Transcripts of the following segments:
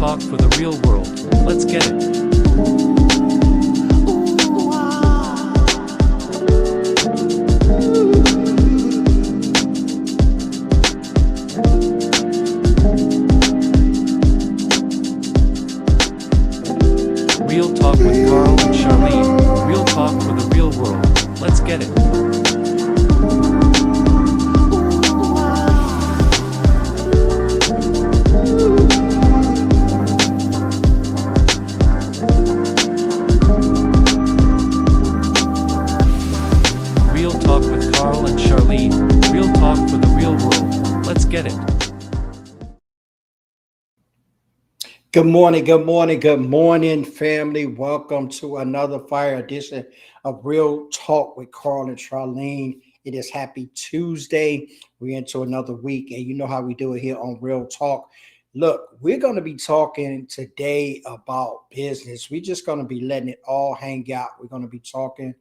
talk for the real world. Let's get it. Real talk with Carl and Charlene. Real talk for the real world. Let's get it. Real talk with Carl and Charlene. Real talk for the real world. Let's get it. Good morning, family. Welcome to another fire edition of Real Talk with Carl and Charlene. It is Happy Tuesday. We're into another week, and you know how we do it here on Real Talk. Look, we're going to be talking today about business. We're just going to be letting it all hang out. We're going to be talking.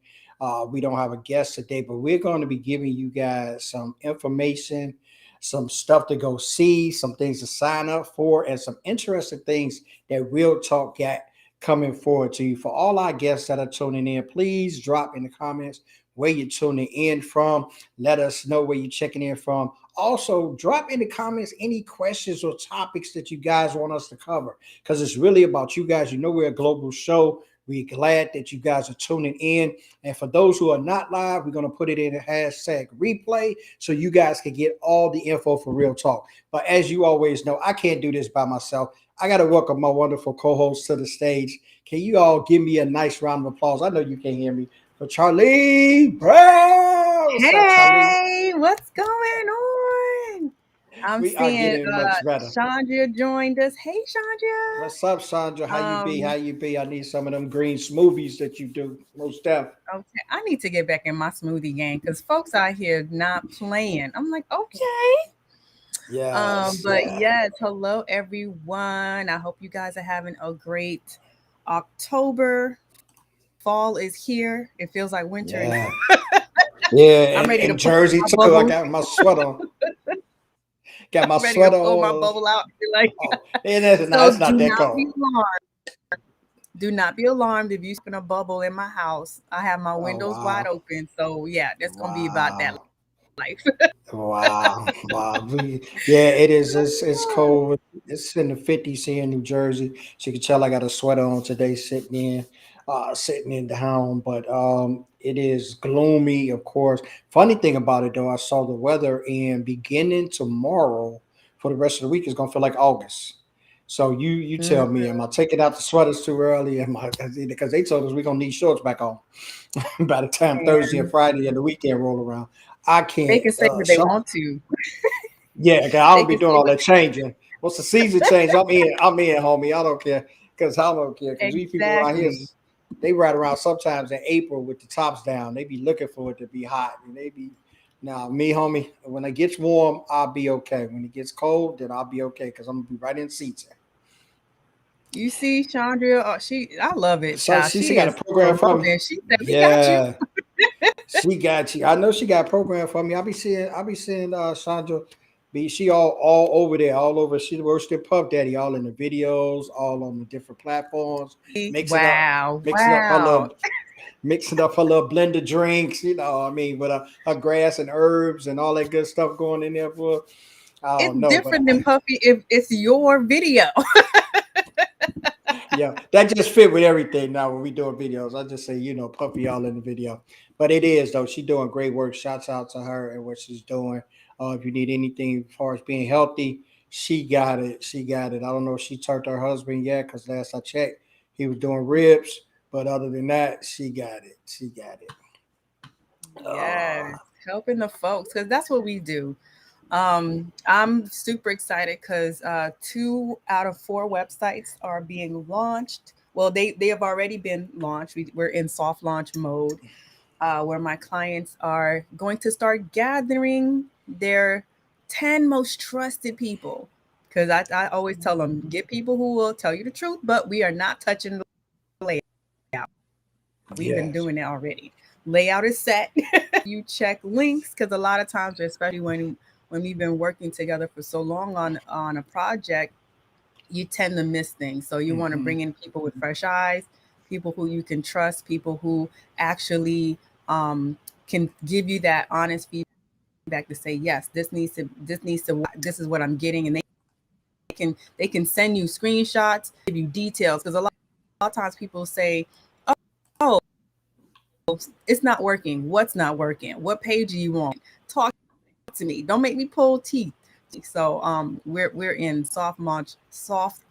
We don't have a guest today, but we're going to be giving you guys some information, some stuff to go see, some things to sign up for, and some interesting things that Real Talk got coming forward to you. For all our guests that are tuning in, please drop in the comments where you're tuning in from. Let us know where you're checking in from. Also, drop in the comments any questions or topics that you guys want us to cover, because it's really about you guys. You know, we're a global show. We're glad that you guys are tuning in. And for those who are not live, we're going to put it in a hashtag replay so you guys can get all the info for Real Talk. But as you always know, I can't do this by myself. I got to welcome my wonderful co-host to the stage. Can you all give me a nice round of applause? I know you can't hear me. For Charlene Brown. What's up, Charlene? Hey, what's going on? I'm We are seeing getting much better. Chandra joined us. Hey, Chandra. What's up, Sandra? How you be? How you be? I need some of them green smoothies that you do. Most definitely. Okay, I need to get back in my smoothie game because folks out here not playing. I'm like, okay. Yes. But yes, hello everyone. I hope you guys are having a great October. Fall is here. It feels like winter. Yeah. Yeah, I'm ready in to Jersey my too. I bubble. got my sweater on. Got my I'm ready to sweater pull my on. bubble out. Like, Oh, no, so it's do not that not cold. be alarmed. Do not be alarmed if you spin a bubble in my house. I have my Oh windows wide wow. open. So yeah, that's gonna be about that Wow. life. Wow. Wow. Yeah, it is. It's cold. It's in the 50s here in New Jersey. So you can tell I got a sweater on today sitting in the house. But it is gloomy, of course. Funny thing about it though, I saw the weather and beginning tomorrow for the rest of the week is gonna feel like August. So you tell me, am I taking out the sweaters too early? Am I because they told us we're gonna need shorts back on by the time Thursday and And Friday and the weekend roll around. I they can't can say what they show. want to. Yeah, 'cause I They don't be can doing say all what that changing. Once the season change, I'm in. I'm in, homie. I don't care because I don't care because these people around here, exactly. they ride around sometimes in April with the tops down. They be looking for it to be hot, and they be now me, homie. When it gets warm, I'll be okay. When it gets cold, then I'll be okay because I'm gonna be right in seats. You see, Chandra, I love it, So child. she She got a is program for me. promoting. She said, "We got you." Yeah, she got you. I know she got a program for me. I be seeing Sandra be she all over there, all over. She works with Puff Daddy, all in the videos, all on the different platforms, mixing up, Wow, mixing up her wow. little mixing up her little blender drinks, I mean, with her grass and herbs and all that good stuff going in there for her. I It's don't know, but different than Puffy if it's your video. yeah, that just fit with everything now when we doing videos. I just say, Puppy all in the video. But it is though. She doing great work. Shouts out to her and what she's doing. If you need anything as far as being healthy, she got it. She got it. I don't know if she turned her husband yet, because last I checked, he was doing ribs. But other than that, she got it. She got it. Yes, Uh, helping the folks because that's what we do. I'm super excited because 2 out of 4 websites are being launched. Well, they have already been launched. We're in soft launch mode, where my clients are going to start gathering their 10 most trusted people. Because I always tell them, get people who will tell you the truth, but we are not touching the layout. We've been yes. doing it already. Layout is set. You check links because a lot of times, especially when we've been working together for so long on a project, you tend to miss things. So you want to Mm-hmm. bring in people with fresh eyes, people who you can trust, people who actually can give you that honest feedback to say, yes, this is what I'm getting, and they can send you screenshots, give you details, because a lot of times people say, oh, it's not working. What's not working? What page do you want? Talk to me. Don't make me pull teeth. So we're in soft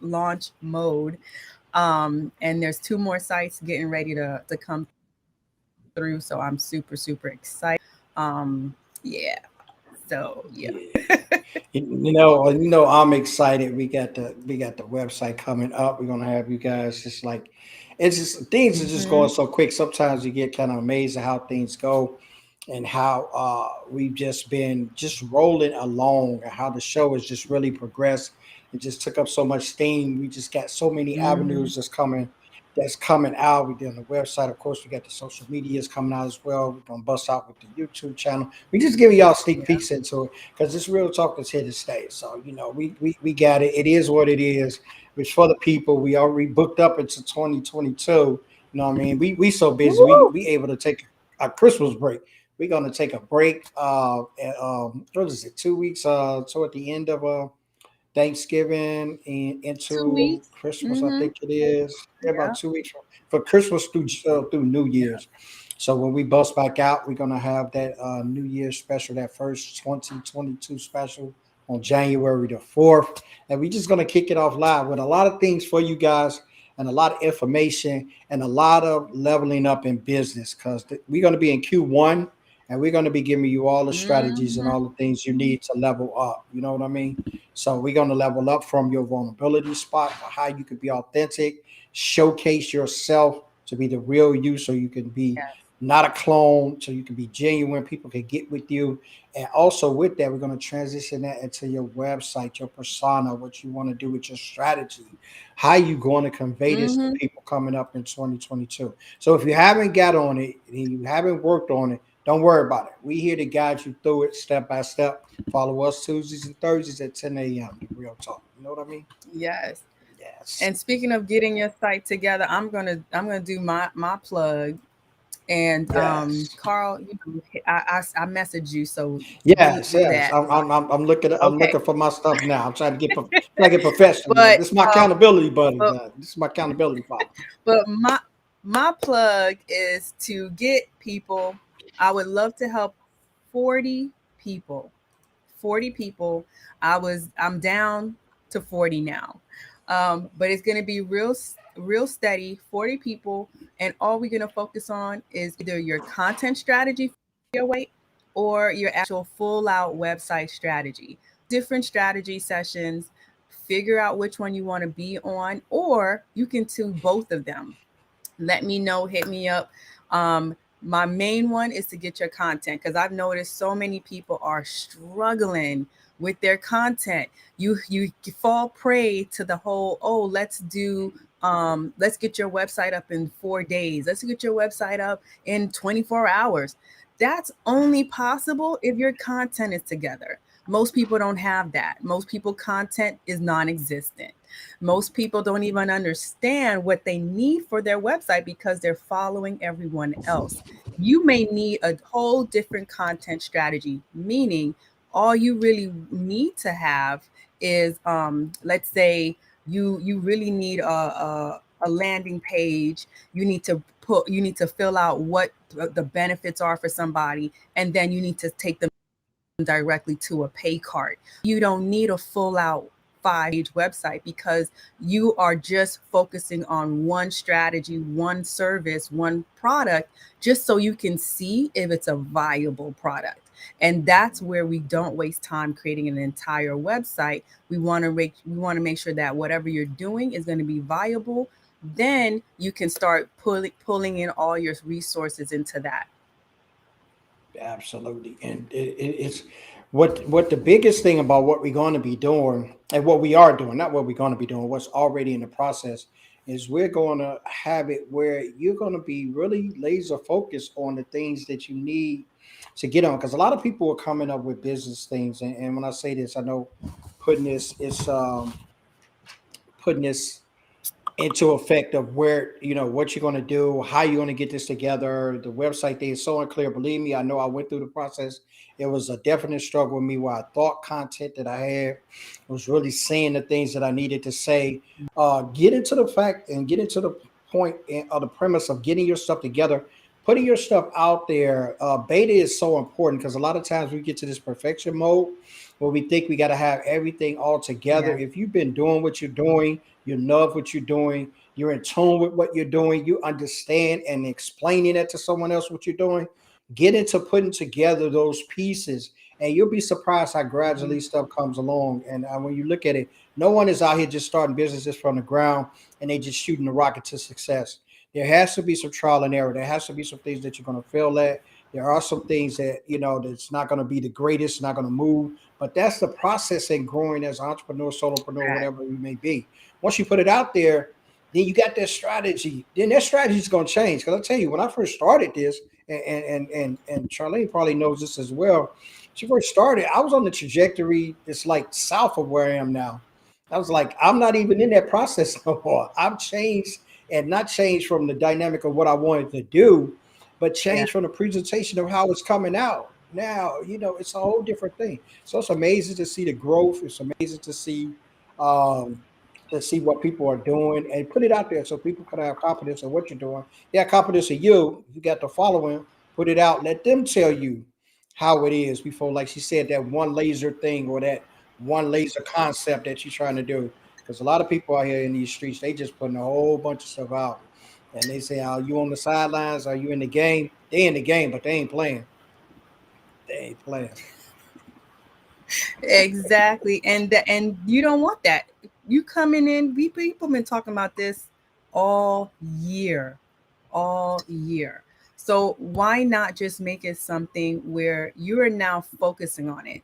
launch mode. And there's two more sites getting ready to come through. So I'm super, super excited. Yeah. So yeah. Yeah. I'm excited. We got the website coming up. We're gonna have you guys just like it's just things are just going Hmm. so quick. Sometimes you get kind of amazed at how things go and how we've just been just rolling along and how the show has just really progressed. It just took up so much steam. We just got so many Hmm. avenues that's coming out. We did on the website, of course. We got the social medias coming out as well. We're gonna bust out with the YouTube channel. We just giving y'all sneak Yeah. peeks into it because this real talk is here to stay. So we got it. It is what it is. It's for the people. We already booked up into 2022. You know what I mean? We so busy. We Woo! we able to take a Christmas break. We're gonna take a break. What is it? 2 weeks. Toward the end of Thanksgiving and Two into weeks. Christmas, I Mm-hmm. think it is. Yeah, about Yeah. 2 weeks for Christmas through New Year's. So when we bust back out, we're gonna have that New Year's special, that first 2022 special on January the 4th, and we're just gonna kick it off live with a lot of things for you guys and a lot of information and a lot of leveling up in business because we're gonna be in Q1 and we're going to be giving you all the strategies and Hmm. all the things you need to level up. You know what I mean? So we're going to level up from your vulnerability spot for how you can be authentic, showcase yourself to be the real you so you can be Yes. not a clone, so you can be genuine, people can get with you. And also with that, we're going to transition that into your website, your persona, what you want to do with your strategy, how you going to convey this to Hmm. people coming up in 2022. So if you haven't got on it and you haven't worked on it, don't worry about it. We here to guide you through it step by step. Follow us Tuesdays and Thursdays at 10 a.m. Real talk. You know what I mean? Yes. Yes. And speaking of getting your site together, I'm gonna do my plug. And Yes. Carl, I messaged you, so do Yes. do Yes. that. I'm looking Okay. for my stuff now. I'm trying to get professional. But This is my accountability buddy. but This is my accountability partner. but my plug is to get people. I would love to help 40 people. 40 people. I'm down to 40 now. But it's going to be real steady, 40 people, and all we're going to focus on is either your content strategy for your website or your actual full out website strategy. Different strategy sessions, figure out which one you want to be on, or you can do both of them. Let me know, hit me up. My main one is to get your content, because I've noticed so many people are struggling with their content. You fall prey to the whole, oh, let's get your website up in 4 days, let's get your website up in 24 hours. That's only possible if your content is together. Most people don't have that. Most people content is non-existent. Most people don't even understand what they need for their website because they're following everyone else. You may need a whole different content strategy, meaning all you really need to have is, let's say you really need a landing page. You need to fill out what the benefits are for somebody, and then you need to take them directly to a pay cart. You don't need a full out 5 page website because you are just focusing on one strategy, one service, one product, just so you can see if it's a viable product. And that's where we don't waste time creating an entire website. We want to make sure that whatever you're doing is going to be viable. Then you can start pulling in all your resources into that. Absolutely. And it's what the biggest thing about what we're going to be doing and what we are doing, not what we're going to be doing, what's already in the process, is we're going to have it where you're going to be really laser focused on the things that you need to get on. Because a lot of people are coming up with business things. And when I say this, I know putting this, putting this into effect of where what you're going to do, how you're going to get this together. The website thing is so unclear. Believe me, I know I went through the process. It was a definite struggle with me where I thought content that I had was really saying the things that I needed to say. Get into the fact and get into the point of the premise of getting your stuff together, putting your stuff out there. Beta is so important because a lot of times we get to this perfection mode where we think we got to have everything all together. Yeah. If you've been doing what you're doing, you love what you're doing, you're in tune with what you're doing, you understand and explaining it to someone else what you're doing, get into putting together those pieces. And you'll be surprised how Mhm. gradually stuff comes along. And when you look at it, no one is out here just starting businesses from the ground and they just shooting the rocket to success. There has to be some trial and error. There has to be some things that you're going to fail at. There are some things that that's not going to be the greatest, not going to move, but that's the process in growing as an entrepreneur, solopreneur, Right. whatever you may be. Once you put it out there, then you got that strategy. Then that strategy is going to change. Because I'll tell you, when I first started this, and Charlene probably knows this as well. She first started, I was on the trajectory. It's like south of where I am now. I was like, I'm not even in that process no more. I've changed and not changed from the dynamic of what I wanted to do, but Yeah. changed from the presentation of how it's coming out. Now, it's a whole different thing. So it's amazing to see the growth. It's amazing um, to see what people are doing and put it out there so people can have confidence in what you're doing. They have confidence in you. You got the following, put it out, let them tell you how it is before, like she said, that one laser thing or that one laser concept that you're trying to do. Because a lot of people out here in these streets, they just putting a whole bunch of stuff out. And they say, are you on the sidelines? Are you in the game? They in the game, but they ain't playing. They ain't playing. Exactly. And you don't want that. You coming in, we people been talking about this all year. All year. So why not just make it something where you are now focusing on it?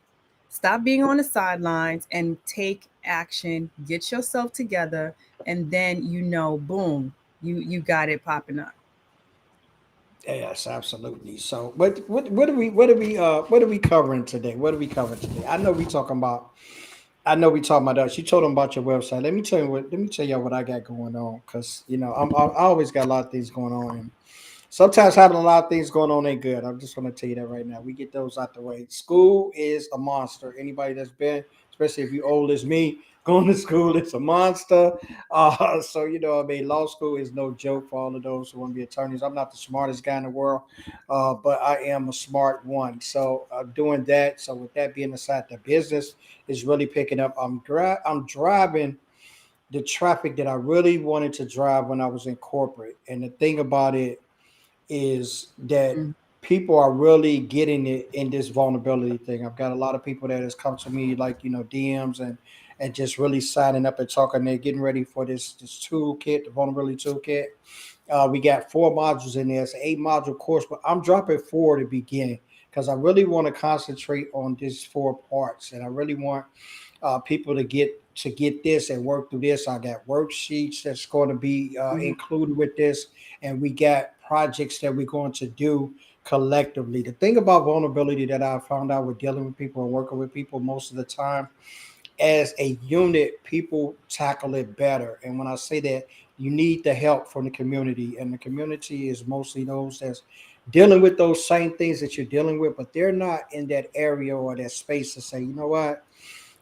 Stop being on the sidelines and take action, get yourself together, and then boom, you got it popping up. Yes, absolutely. So, what are we covering today? What are we covering today? I know we talking about that. She told them about your website. Let me tell y'all what I got going on because I always got a lot of things going on. And sometimes having a lot of things going on ain't good. I'm just going to tell you that right now. We get those out the way. School is a monster. Anybody that's been, especially if you're old as me, going to school is a monster. So law school is no joke for all of those who want to be attorneys. I'm not the smartest guy in the world, but I am a smart one. So doing that. So with that being aside, the business is really picking up. I'm driving the traffic that I really wanted to drive when I was in corporate. And the thing about it is that Mm-hmm. people are really getting it in this vulnerability thing. I've got a lot of people that has come to me like DMs and just really signing up and talking. They're getting ready for this toolkit, the vulnerability toolkit. We got 4 modules in there. It's an 8 module course, but I'm dropping 4 to begin because I really want to concentrate on these 4 parts, and I really want people to get this and work through this. I got worksheets that's going to be Mm-hmm. included with this, and we got projects that we're going to do collectively. The thing about vulnerability that I found out with dealing with people and working with people most of the time, as a unit, people tackle it better. And when I say that, you need the help from the community, and the community is mostly those that's dealing with those same things that you're dealing with, but they're not in that area or that space to say, you know what,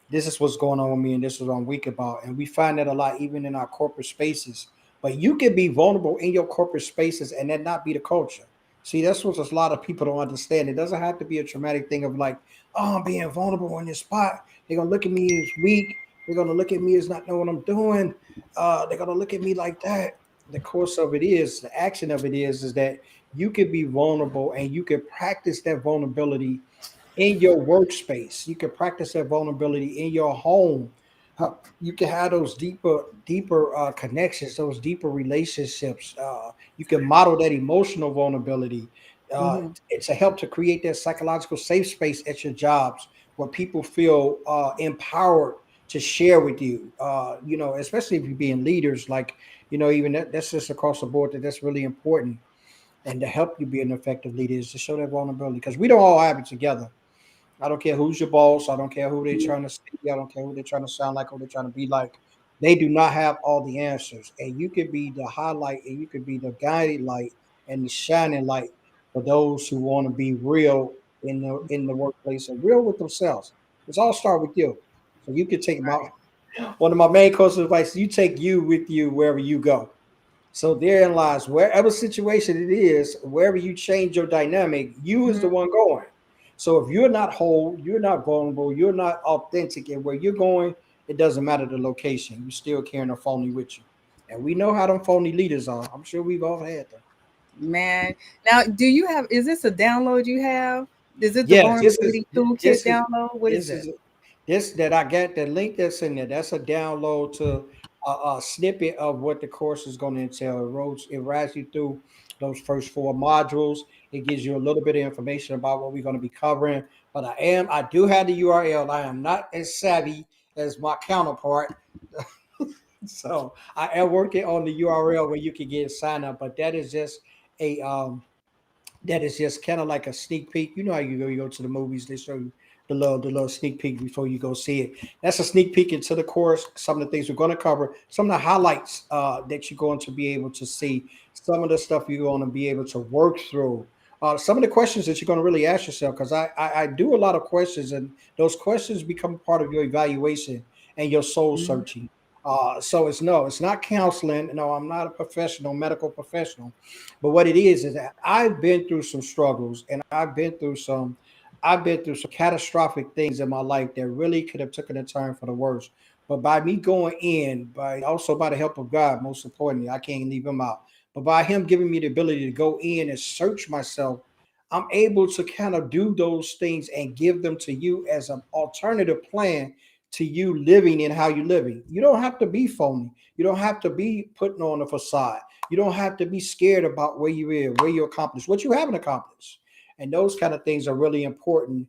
this is what's going on with me and this is what I'm weak about. And we find that a lot even in our corporate spaces. But you can be vulnerable in your corporate spaces and that not be the culture. See, that's what a lot of people don't understand. It doesn't have to be a traumatic thing of like, oh, I'm being vulnerable in this spot. They're gonna look at me as weak. They're gonna look at me as not knowing what I'm doing. They're gonna look at me like that. The course of it is, the action of it is that you can be vulnerable and you can practice that vulnerability in your workspace. You can practice that vulnerability in your home. You can have those deeper connections, those deeper relationships. You can model that emotional vulnerability. Mm-hmm. It's a help to create that psychological safe space at your jobs where people feel empowered to share with you. Especially if you're being leaders, like even that's just across the board. That's really important. And to help you be an effective leader is to show that vulnerability because we don't all have it together. I don't care who's your boss. I don't care who they're trying to see. I don't care who they're trying to sound like, who they're trying to be like. They do not have all the answers, and you could be the highlight, and you could be the guiding light and the shining light for those who want to be real in the workplace and real with themselves. It's all start with you. So you could take my Right. one of my main courses of advice. You take you with you wherever you go. So therein lies wherever situation it is, wherever you change your dynamic, you is the Mhm. one going. So if you're not whole, you're not vulnerable, you're not authentic in where you're going, it doesn't matter the location. You still carrying a phony with you. And we know how them phony leaders are. I'm sure we've all had them. Man. Now, do you have, is this a download you have? Is it the Yes, this is vulnerability toolkit this is download? What is this it? is this that I got the link that's in there. That's a download to a snippet of what the course is going to entail. It rides you through those first four modules. It gives you a little bit of information about what we're going to be covering. But I do have the URL. I am not as savvy as my counterpart, so I am working on the URL where you can get signed up. But a that is just kind of like a sneak peek. You know how you go to the movies, they show you the little sneak peek before you go see it. That's a sneak peek into the course, some of the things we're going to cover, some of the highlights that you're going to be able to see, some of the stuff you're going to be able to work through. Some of the questions that you're going to really ask yourself, because I do a lot of questions, and those questions become part of your evaluation and your soul Mhm. searching. So it's no, it's not counseling. No, I'm not a professional, medical professional. But what it is that I've been through some struggles, and I've been through some catastrophic things in my life that really could have taken a turn for the worse. But by me going in, by also by the help of God, most importantly, I can't leave him out. But by him giving me the ability to go in and search myself, I'm able to kind of do those things and give them to you as an alternative plan to you living in how you're living. You don't have to be phony. You don't have to be putting on a facade. You don't have to be scared about where you are, where you accomplished, what you haven't accomplished. And those kind of things are really important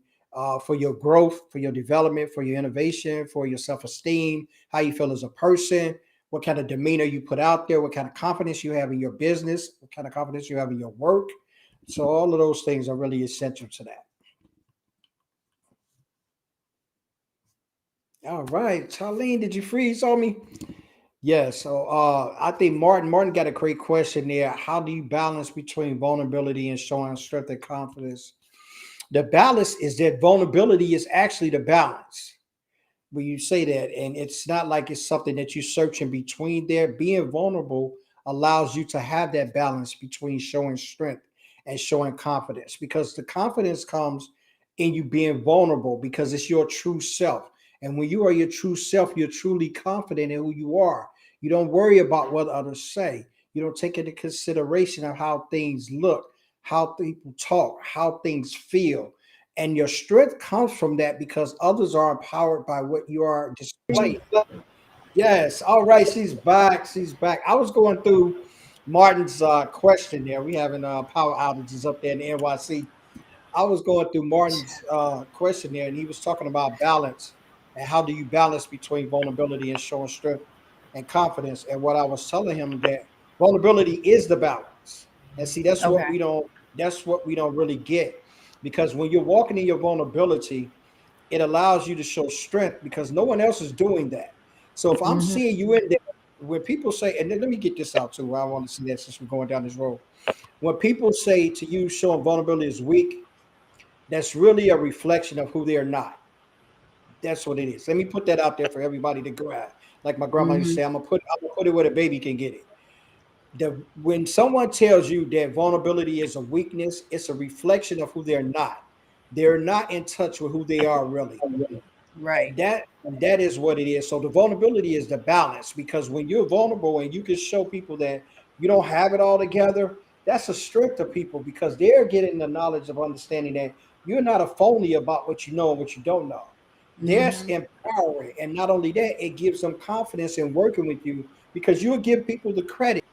for your growth, for your development, for your innovation, for your self esteem, how you feel as a person, what kind of demeanor you put out there, what kind of confidence you have in your business, what kind of confidence you have in your work. So, all of those things are really essential to that. All right. Charlene, did you freeze on me? Yeah, so I think Martin got a great question there. How do you balance between vulnerability and showing strength and confidence? The balance is that vulnerability is actually the balance when you say that, and it's not like it's something that you're searching between there. Being vulnerable allows you to have that balance between showing strength and showing confidence, because the confidence comes in you being vulnerable because it's your true self. And when you are your true self, you're truly confident in who you are. You don't worry about what others say. You don't take into consideration of how things look, how people talk, how things feel, and your strength comes from that because others are empowered by what you are displaying. Yes. All right. She's back. She's back. I was going through Martin's question there. We having power outages up there in the NYC. I was going through Martin's question there, and he was talking about balance and how do you balance between vulnerability and showing strength and confidence. And what I was telling him that vulnerability is the balance. And see, Okay. that's what we don't really get, because when you're walking in your vulnerability, it allows you to show strength because no one else is doing that. So if I'm Hmm. seeing you in there, when people say, and then let me get this out too, I want to see that since we're going down this road. When people say to you showing vulnerability is weak, that's really a reflection of who they're not. That's what it is. Let me put that out there for everybody to grab. Like my grandma used to Hmm. say, I'm gonna put it where the baby can get it. When someone tells you that vulnerability is a weakness, it's a reflection of who they're not. They're not in touch with who they are really. Right. And that is what it is. So the vulnerability is the balance, because when you're vulnerable and you can show people that you don't have it all together, that's a strength of people because they're getting the knowledge of understanding that you're not a phony about what you know and what you don't know. That's Hmm. empowering. And not only that, it gives them confidence in working with you because you'll give people the credit.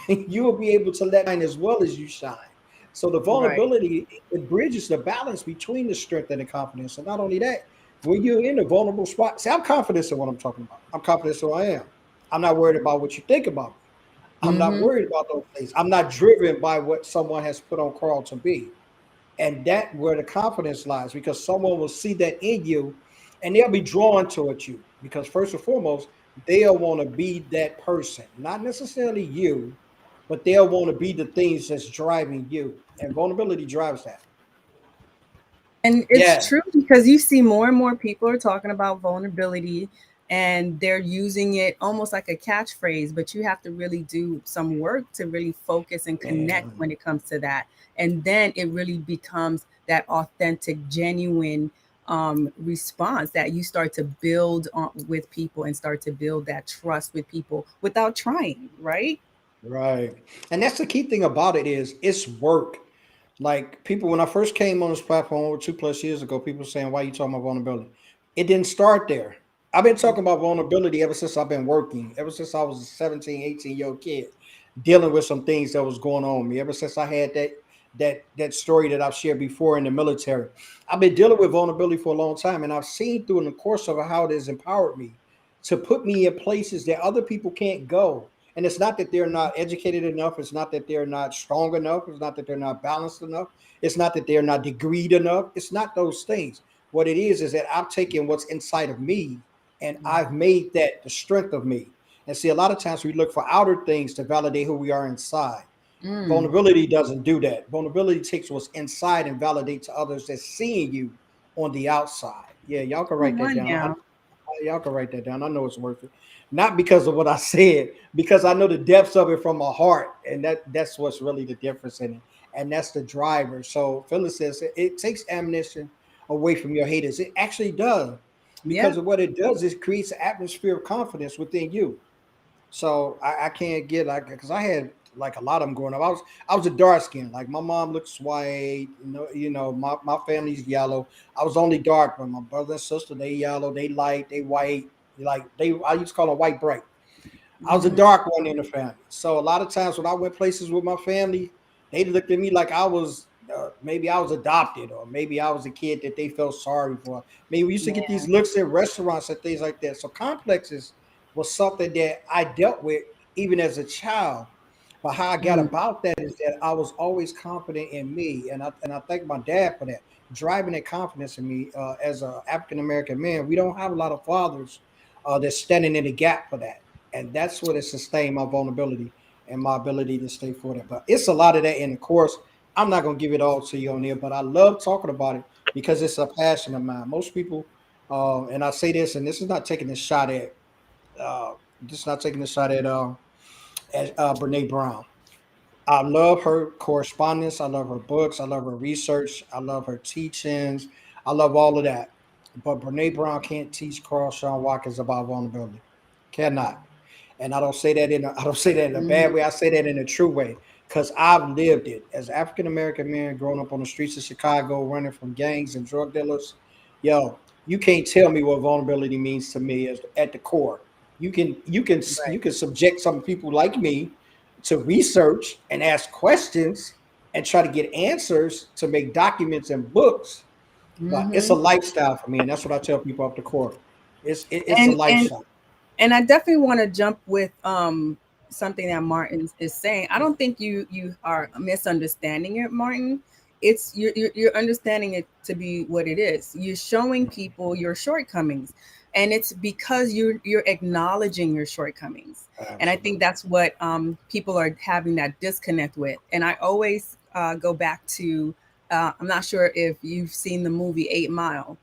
You will be able to let shine as well as you shine. So the Right. vulnerability, it bridges the balance between the strength and the confidence. And not only that, when you're in a vulnerable spot, see, I'm confident in what I'm talking about. I'm confident in who I am. I'm not worried about what you think about me. I'm not Hmm. worried about those things. I'm not driven by what someone has put on Carl to be. And that where the confidence lies, because someone will see that in you and they'll be drawn towards you. Because first and foremost, they'll want to be that person, not necessarily you, but they'll want to be the things that's driving you. And vulnerability drives that. And it's Yeah, true because you see more and more people are talking about vulnerability and they're using it almost like a catchphrase, but you have to really do some work to really focus and connect man. when it comes to that. And then it really becomes that authentic, genuine response that you start to build on with people and start to build that trust with people without trying, right? Right. And that's the key thing about it is it's work. Like people, when I first came on this platform over 2+ years ago, people were saying, "Why you talking about vulnerability?" It didn't start there. I've been talking about vulnerability ever since I've been working, ever since I was a 17, 18-year-old kid, dealing with some things that was going on with me. Ever since I had that story that I've shared before in the military. I've been dealing with vulnerability for a long time, and I've seen through in the course of it how it has empowered me to put me in places that other people can't go. And it's not that they're not educated enough. It's not that they're not strong enough. It's not that they're not balanced enough. It's not that they're not degreed enough. It's not those things. What it is that I've taken what's inside of me and I've made that the strength of me. And see, a lot of times we look for outer things to validate who we are inside. Mm. Vulnerability doesn't do that. Vulnerability takes what's inside and validates to others that's seeing you on the outside. Yeah, y'all can Come write that on down. now. Y'all can write that down. I know it's worth it. Not because of what I said, because I know the depths of it from my heart, and that's what's really the difference in it, and that's the driver. So Phyllis says it takes ammunition away from your haters. It actually does, Yeah. because of what it does is creates an atmosphere of confidence within you. So I can't get like because I had like a lot of them growing up. I was a dark skin. Like my mom looks white. My family's yellow. I was only dark, but my brother and sister they yellow, they light, they white. Like they I used to call them white bright. I was a Hmm. dark one in the family. So a lot of times when I went places with my family, they looked at me like I was maybe I was adopted or maybe I was a kid that they felt sorry for. Maybe we used to get these looks in restaurants and things like that. So complexes was something that I dealt with even as a child. But how I got Mm. about that is that I was always confident in me, and I thank my dad for that, driving that confidence in me as an African American man. We don't have a lot of fathers that's standing in the gap for that, and that's what has sustained my vulnerability and my ability to stay for that. But it's a lot of that in the course. I'm not gonna give it all to you on there, but I love talking about it because it's a passion of mine. Most people, and I say this, and this is not taking a shot uh, this is not taking a shot at Brene Brown. I love her correspondence. I love her books. I love her research. I love her teachings. I love all of that. But Brene Brown can't teach Shawn Watkins about vulnerability. Cannot. And I don't say that in a bad Mm. way. I say that in a true way because I've lived it as African American man growing up on the streets of Chicago, running from gangs and drug dealers. Yo, you can't tell me what vulnerability means to me as at the core. You Right. can subject some people like me to research and ask questions and try to get answers to make documents and books, but it's a Hmm. lifestyle for me, and that's what I tell people off the court. It's a And lifestyle. and I definitely want to jump with something that Martin is saying. I don't think you are misunderstanding it, Martin. It's you're understanding it to be what it is. You're showing people your shortcomings, and it's because you're acknowledging your shortcomings. And I think Absolutely. that's what people are having that disconnect with. And I always go back to I'm not sure if you've seen the movie 8 Mile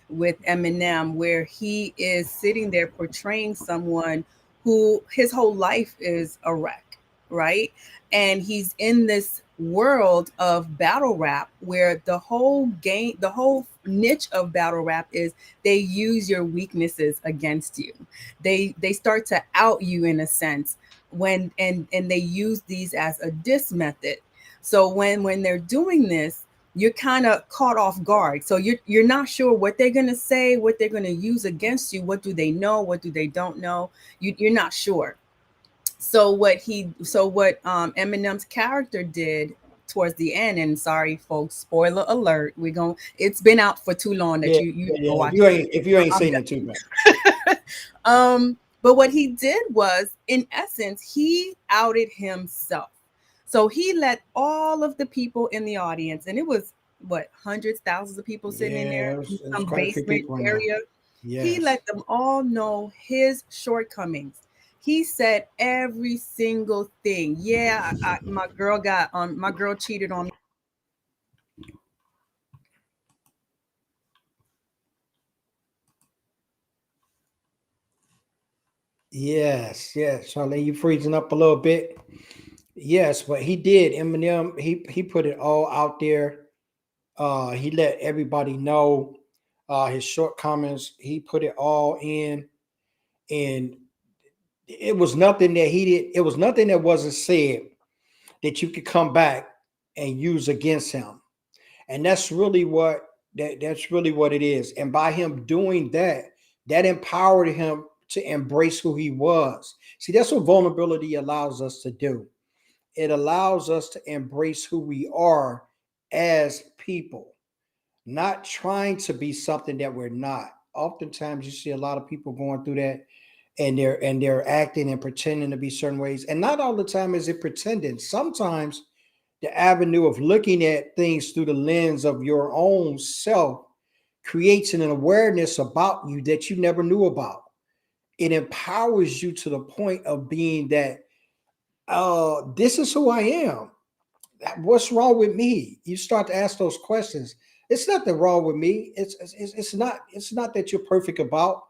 with Eminem, where he is sitting there portraying someone who his whole life is a wreck, right? And he's in this world of battle rap where the whole game, the whole niche of battle rap is they use your weaknesses against you. They start to out you in a sense when and they use these as a diss method. So when they're doing this, you're kind of caught off guard. So you're not sure what they're gonna say, what they're gonna use against you. What do they know? What do they don't know? You're not sure. So what Eminem's character did towards the end, and sorry folks, spoiler alert, we're going it's been out for too long that Yeah, you yeah, go yeah. watch it. If you ain't I'm seen it too bad. but what he did was, in essence, he outed himself. So he let all of the people in the audience, and it was what hundreds, thousands of people sitting in there Yeah, in it was some quite a few basement people in there. area. He Yes. let them all know his shortcomings. He said every single thing. Yeah, my girl got my girl cheated on me. Yes. Yes. Charlene, you freezing up a little bit. Yes, but he did. Eminem, he put it all out there. He let everybody know his shortcomings. He put it all in, and it was nothing that he did. It was nothing that wasn't said that you could come back and use against him. And that's really what it is. And by him doing that, that empowered him to embrace who he was. See, that's what vulnerability allows us to do. It allows us to embrace who we are as people, not trying to be something that we're not. Oftentimes you see a lot of people going through that, and they're acting and pretending to be certain ways. And not all the time is it pretending. Sometimes the avenue of looking at things through the lens of your own self creates an awareness about you that you never knew about. It empowers you to the point of being that, this is who I am. What's wrong with me? You start to ask those questions. It's nothing wrong with me. It's not that you're perfect about.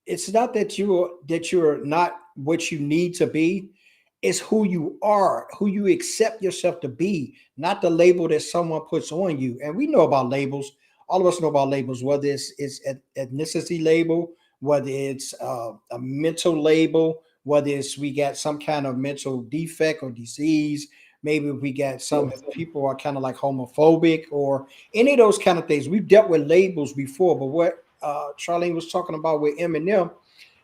It's not that you're not what you need to be. It's who you are, who you accept yourself to be, not the label that someone puts on you. And we know about labels. All of us know about labels, whether it's ethnicity label, whether it's a mental label, whether it's we got some kind of mental defect or disease. Maybe we got some people are kind of like homophobic or any of those kind of things. We've dealt with labels before, but what Charlene was talking about with Eminem,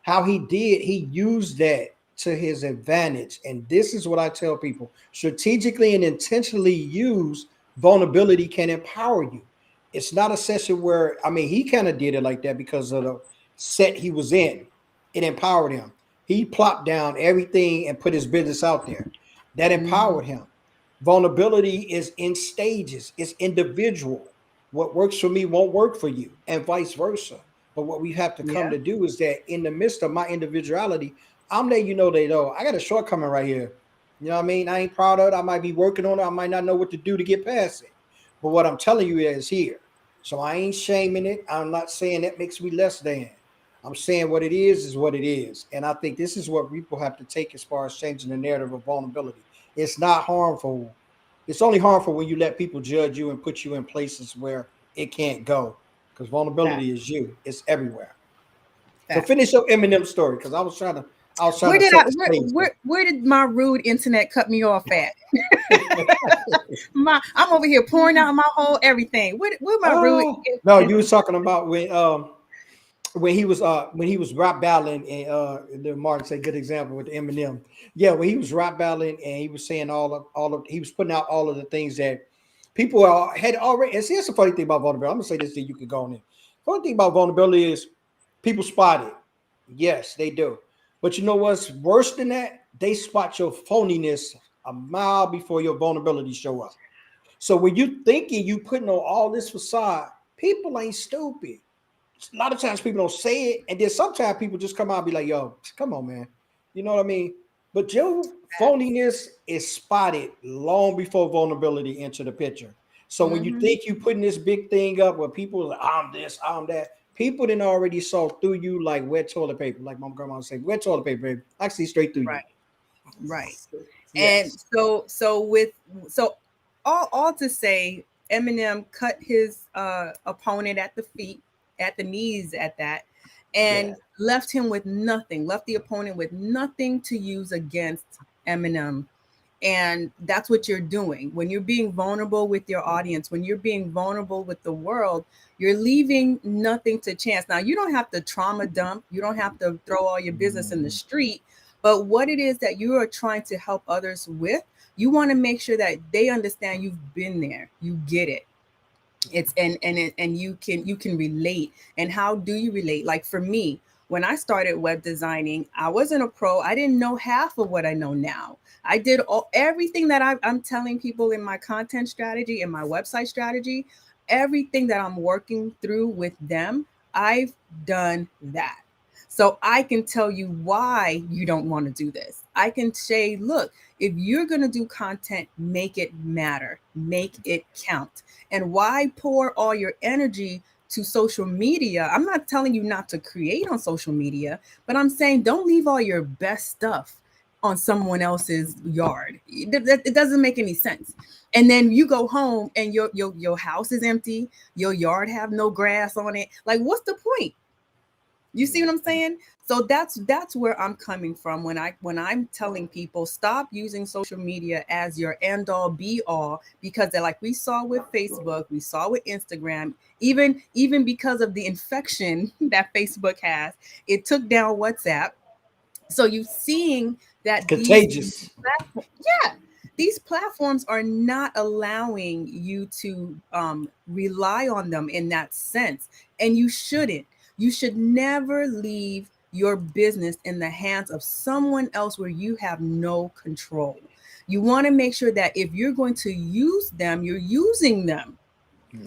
how he used that to his advantage. And this is what I tell people: strategically and intentionally use vulnerability can empower you. It's not a session where, I mean, he kind of did it like that because of the set he was in. It empowered him. He plopped down everything and put his business out there. That Mhm. empowered him. Vulnerability is in stages, it's individual. What works for me won't work for you, and vice versa. But what we have to come Yeah. to do is that in the midst of my individuality, I'm letting you know that, oh, I got a shortcoming right here. You know what I mean? I ain't proud of it. I might be working on it. I might not know what to do to get past it. But what I'm telling you is here. So I ain't shaming it. I'm not saying that makes me less than. I'm saying what it is what it is. And I think this is what people have to take as far as changing the narrative of vulnerability. It's not harmful. It's only harmful when you let people judge you and put you in places where it can't go. Because Fact. vulnerability is you. It's everywhere. So Fact. finish your Eminem story because I was trying Where to did set I the stage where did my rude internet cut me off at? there. I'm over here pouring out my whole everything. Where my rude Oh no, you was internet? talking about when he was rap battling, and the Martin say good example with Eminem. Yeah, when he was rap battling and he was saying all of he was putting out all of the things that people had already. And see, that's the funny thing about vulnerability. I'm gonna say this so you can go on in. Funny thing about vulnerability is people spot it. Yes, they do. But you know what's worse than that? They spot your phoniness a mile before your vulnerability show up. So when you thinking you putting on all this facade, people ain't stupid. A lot of times people don't say it, and then sometimes people just come out and be like, "Yo, come on, man," you know what I mean? But your phoniness is spotted long before vulnerability enter the picture. So when you Hmm. think you putting this big thing up where people are like, I'm this, I'm that, people then already saw through you like wet toilet paper, like my grandma would say, wet toilet paper, baby. I see straight through you. Right. Right. And Yes, so all to say, Eminem cut his opponent at the feet, at the knees at that, yeah, and left him with nothing, left the opponent with nothing to use against Eminem. And that's what you're doing when you're being vulnerable with your audience, when you're being vulnerable with the world. You're leaving nothing to chance. Now, you don't have to trauma dump, you don't have to throw all your business in the street, but what it is that you are trying to help others with, you want to make sure that they understand you've been there, you get it. It's and you can relate. And how do you relate? Like for me, when I started web designing, I wasn't a pro. I didn't know half of what I know now. I did everything that I'm telling people in my content strategy, in my website strategy, everything that I'm working through with them, I've done that. So I can tell you why you don't want to do this. I can say, look, if you're going to do content, make it matter, make it count. And why pour all your energy to social media? I'm not telling you not to create on social media, but I'm saying don't leave all your best stuff on someone else's yard. It doesn't make any sense. And then you go home and your house is empty, your yard have no grass on it. Like, what's the point? You see what I'm saying? So that's where I'm coming from when I'm telling people stop using social media as your end all be all, because they're like, we saw with Facebook, we saw with Instagram, even because of the infection that Facebook has, it took down WhatsApp. So you seeing It's that contagious. yeah, these platforms are not allowing you to rely on them in that sense, and you shouldn't. You should never leave your business in the hands of someone else where you have no control. You want to make sure that if you're going to use them, you're using them.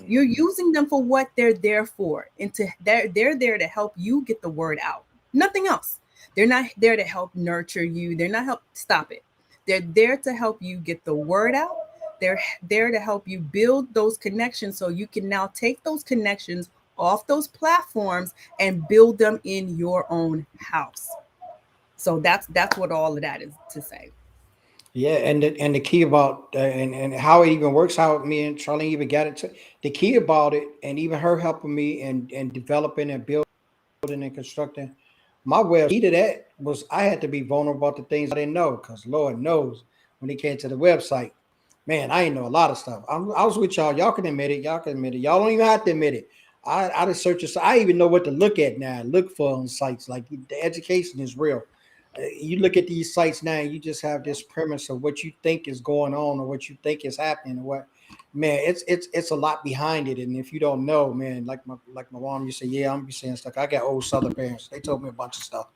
You're using them for what they're there for, and they're there to help you get the word out. Nothing else. They're not there to help nurture you. They're not help stop it. They're there to help you get the word out. They're there to help you build those connections so you can now take those connections off those platforms and build them in your own house. So that's what all of that is to say. Yeah, and the key about and how it even works, how me and Charlene even got it to the key about it, and even her helping me and developing and building and constructing my web. Key to that was I had to be vulnerable about the things I didn't know, because Lord knows when it came to the website, man, I didn't know a lot of stuff. I was with y'all. Y'all can admit it. Y'all can admit it. Y'all don't even have to admit it. I just search this. I even know what to look at now. Look for on sites like the education is real. You look at these sites now, and you just have this premise of what you think is going on or what you think is happening or what. Man, it's a lot behind it, and if you don't know, man, like my mom, you say, yeah, I'm be saying stuff. I got old Southern parents. They told me a bunch of stuff.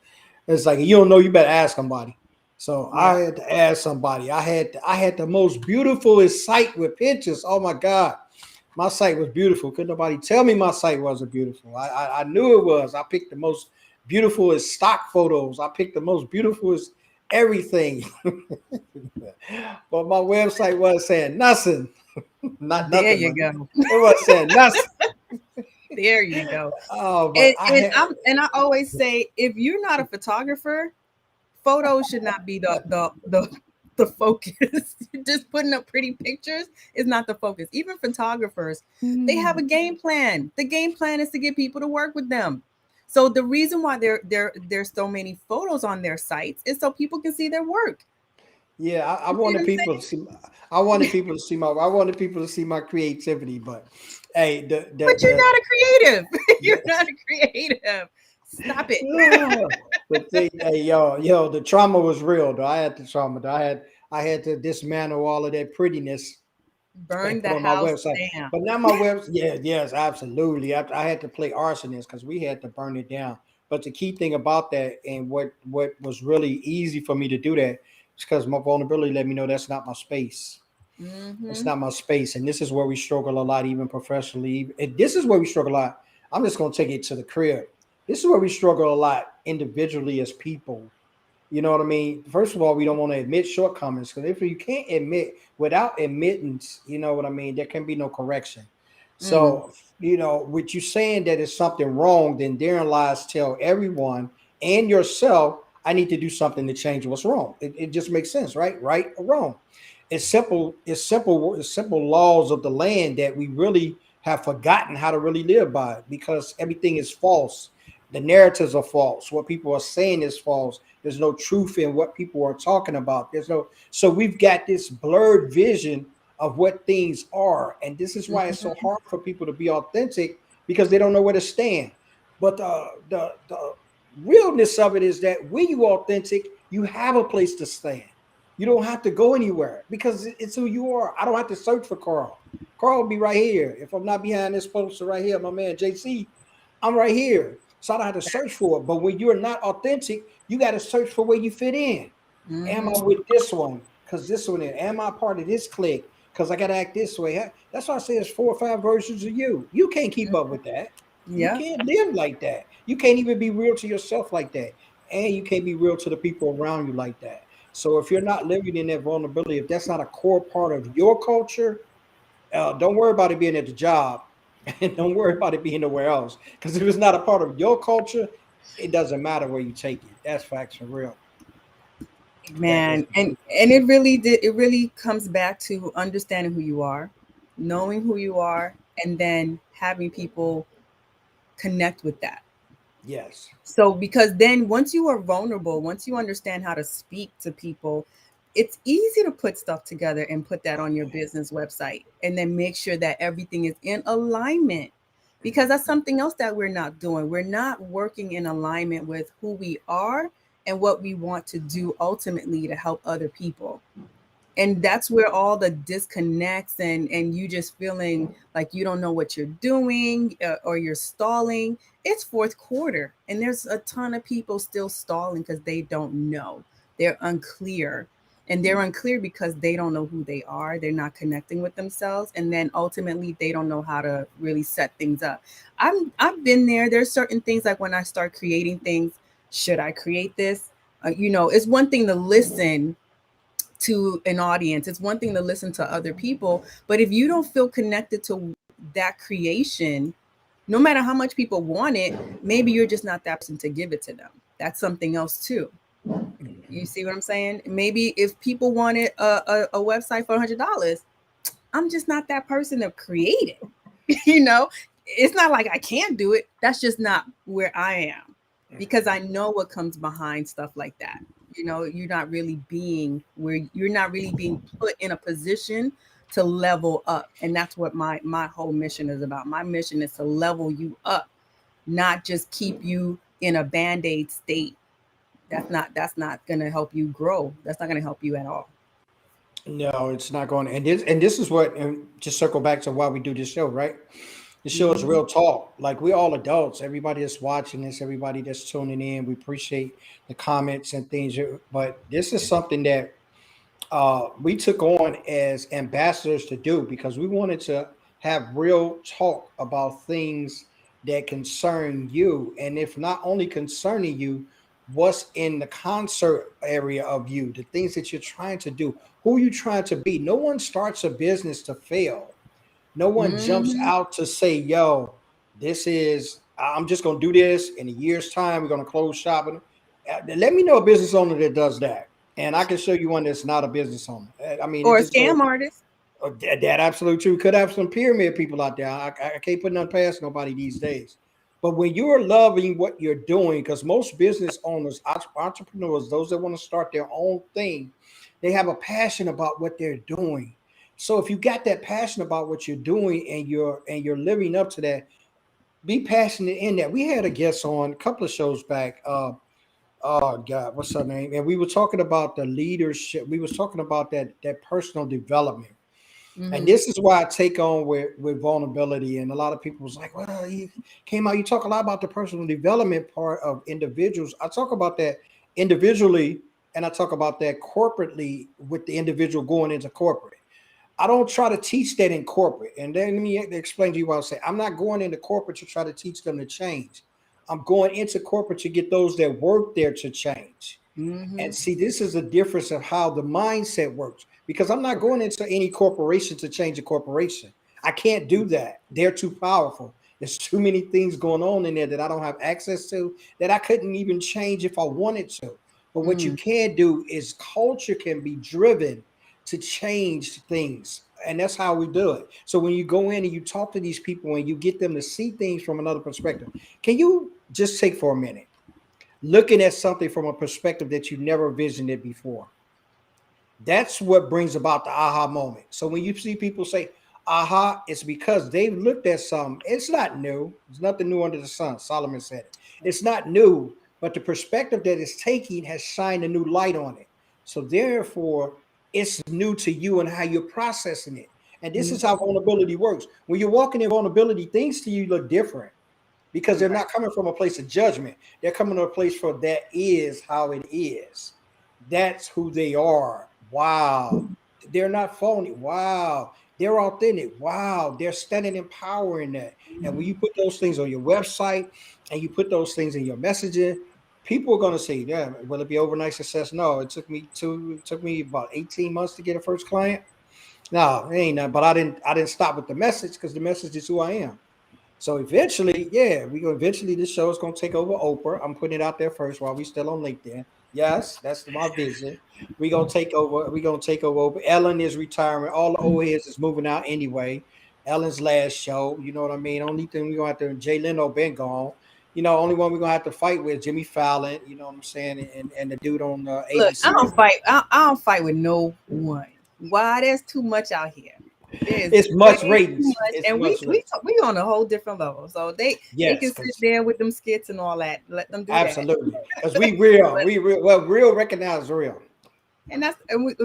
It's like you don't know, you better ask somebody. So Yeah. I had to ask somebody. I had the most beautiful site with pictures. Oh my God, my site was beautiful. Could nobody tell me my site wasn't beautiful? I knew it was. I picked the most beautiful as stock photos. I picked the most beautiful as everything. But my website wasn't saying nothing. Not There nothing, you but go. it wasn't saying nothing. There you go. Oh, but And I and had I'm and I always say, if you're not a photographer, photos should not be the focus. Just putting up pretty pictures is not the focus. Even photographers, they have a game plan. The game plan is to get people to work with them. So the reason why there's so many photos on their sites is so people can see their work. yeah, I You see what wanted I'm people to saying? see. I wanted people to see my. I wanted people to see my creativity. But hey, But you're not a creative. You're the not a creative. Stop it. the thing, hey, yo, the trauma was real. Though I had the trauma. Though I had to dismantle all of that prettiness and Burn put the on my house website. down. But now my website, yeah, yes, absolutely. I had to play arsonist because we had to burn it down. But the key thing about that and what was really easy for me to do that is because my vulnerability let me know that's not my space. It's Hmm. not my space, and this is where we struggle a lot, even professionally. And this is where we struggle a lot. I'm just gonna take it to the crib. This is where we struggle a lot individually as people. You know what I mean? First of all, we don't want to admit shortcomings, because if you can't admit without admittance, you know what I mean, there can be no correction. Mm. So, with you saying that it's something wrong, then therein lies tell everyone and yourself, I need to do something to change what's wrong. It just makes sense, right? Right or wrong. It's simple. It's simple. It's simple laws of the land that we really have forgotten how to really live by, because everything is false. The narratives are false. What people are saying is false. There's no truth in what people are talking about. So we've got this blurred vision of what things are. And this is why it's so Mhm. hard for people to be authentic, because they don't know where to stand. But the realness of it is that when you authentic, you have a place to stand. You don't have to go anywhere because it's who you are. I don't have to search for Carl. Carl will be right here. If I'm not behind this poster right here, my man JC, I'm right here. So I don't have to search for it. But when you're not authentic, you got to search for where you fit in. Am I Mhm. with this one? Because this one is. Am I part of this clique? Because I got to act this way. That's why I say it's 4 or 5 versions of you. You can't keep up with that. You Yeah. can't live like that. You can't even be real to yourself like that. And you can't be real to the people around you like that. So if you're not living in that vulnerability, if that's not a core part of your culture, don't worry about it being at the job, and don't worry about it being nowhere else. Because if it's not a part of your culture, it doesn't matter where you take it. That's facts for real. That is Man, and it really comes back to understanding who you are, knowing who you are, and then having people connect with that. yes. So because then once you are vulnerable, once you understand how to speak to people, it's easy to put stuff together and put that on your business website and then make sure that everything is in alignment. Because that's something else that we're not doing. We're not working in alignment with who we are and what we want to do ultimately to help other people. And that's where all the disconnects and you just feeling like you don't know what you're doing, or you're stalling. It's fourth quarter and there's a ton of people still stalling because they don't know, they're unclear, and they're unclear because they don't know who they are, they're not connecting with themselves, and then ultimately they don't know how to really set things up. I've been there. There's certain things like when I start creating things, should I create this? It's one thing to listen to an audience. It's one thing to listen to other people, but if you don't feel connected to that creation, no matter how much people want it, maybe you're just not that person to give it to them. That's something else too. You see what I'm saying? Maybe if people wanted a website for $100, I'm just not that person to create it. you know, it's not like I can't do it. That's just not where I am, because I know what comes behind stuff like that. You're not really being put in a position to level up. And that's what my whole mission is about. My mission is to level you up, not just keep you in a band-aid state. That's not going to help you grow. That's not going to help you at all. No, it's not going. And this is what. And just circle back to why we do this show, right? The show is Mhm. real talk. Like we all adults. Everybody that's watching this, everybody that's tuning in, we appreciate the comments and things. But this is something that we took on as ambassadors to do because we wanted to have real talk about things that concern you. And if not only concerning you, what's in the concert area of you, the things that you're trying to do, who you trying to be. No one starts a business to fail. No one jumps Mhm. out to say, yo, I'm just going to do this in a year's time. We're going to close shop. Let me know a business owner that does that. And I can show you one that's not a business owner. I mean, it Or a just goes, scam artist. that absolutely true. Could have some pyramid people out there. I can't put nothing past nobody these days. But when you're loving what you're doing, because most business owners, entrepreneurs, those that want to start their own thing, they have a passion about what they're doing. So if you got that passion about what you're doing and you're living up to that, be passionate in that. We had a guest on a couple of shows back. Oh God, what's her name? And we were talking about the leadership. We was talking about that personal development. And Mhm. this is why I take on with vulnerability. And a lot of people was like, well, you came out, you talk a lot about the personal development part of individuals. I talk about that individually, and I talk about that corporately with the individual going into corporate. I don't try to teach that in corporate. And then let me explain to you what I say. I'm not going into corporate to try to teach them to change. I'm going into corporate to get those that work there to change. And Mhm. see, this is a difference of how the mindset works because I'm not going Correct. into any corporation to change a corporation. I can't do that. They're too powerful. There's too many things going on in there that I don't have access to that I couldn't even change if I wanted to. But what you Mm. can do is culture can be driven to change things. And that's how we do it. So when you go in and you talk to these people and you get them to see things from another perspective, can you just take for a minute? Looking at something from a perspective that you never visioned it before. That's what brings about the aha moment. So when you see people say aha, it's because they've looked at something. It's not new. There's nothing new under the sun. Solomon said it. It's not new, but the perspective that it's taking has shined a new light on it. So therefore, it's new to you and how you're processing it. And this is how Mhm. vulnerability works. When you're walking in vulnerability, things to you look different because they're Right. not coming from a place of judgment. They're coming to a place for that is how it is. That's who they are. Wow. They're not phony. Wow. They're authentic. Wow, they're standing in power in that. And when you put those things on your website and you put those things in your messaging, people are gonna say, "Yeah, will it be overnight success?" No, it took me about 18 months to get a first client. No, it ain't nothing. But I didn't stop with the message because the message is who I am. So eventually, yeah, we go. Eventually, this show is gonna take over Oprah. I'm putting it out there first while we still on LinkedIn. Yes, that's my vision. We gonna take over. We gonna take over Oprah. Ellen is retiring. All the old heads is moving out anyway. Ellen's last show. You know what I mean? Only thing we gonna have to. Jay Leno been gone. You know, only one we're gonna have to fight with Jimmy Fallon. You know what I'm saying? And the dude on Look, I ABC. don't fight. I don't fight with no one. Why? There's too much out here. There's It's way much too ratings. much, It's and much ratings. we on a whole different level. So they Yes, can sit because there with them skits and all that. Let them do that. absolutely. Because we real. But We real. Well, real recognize real. and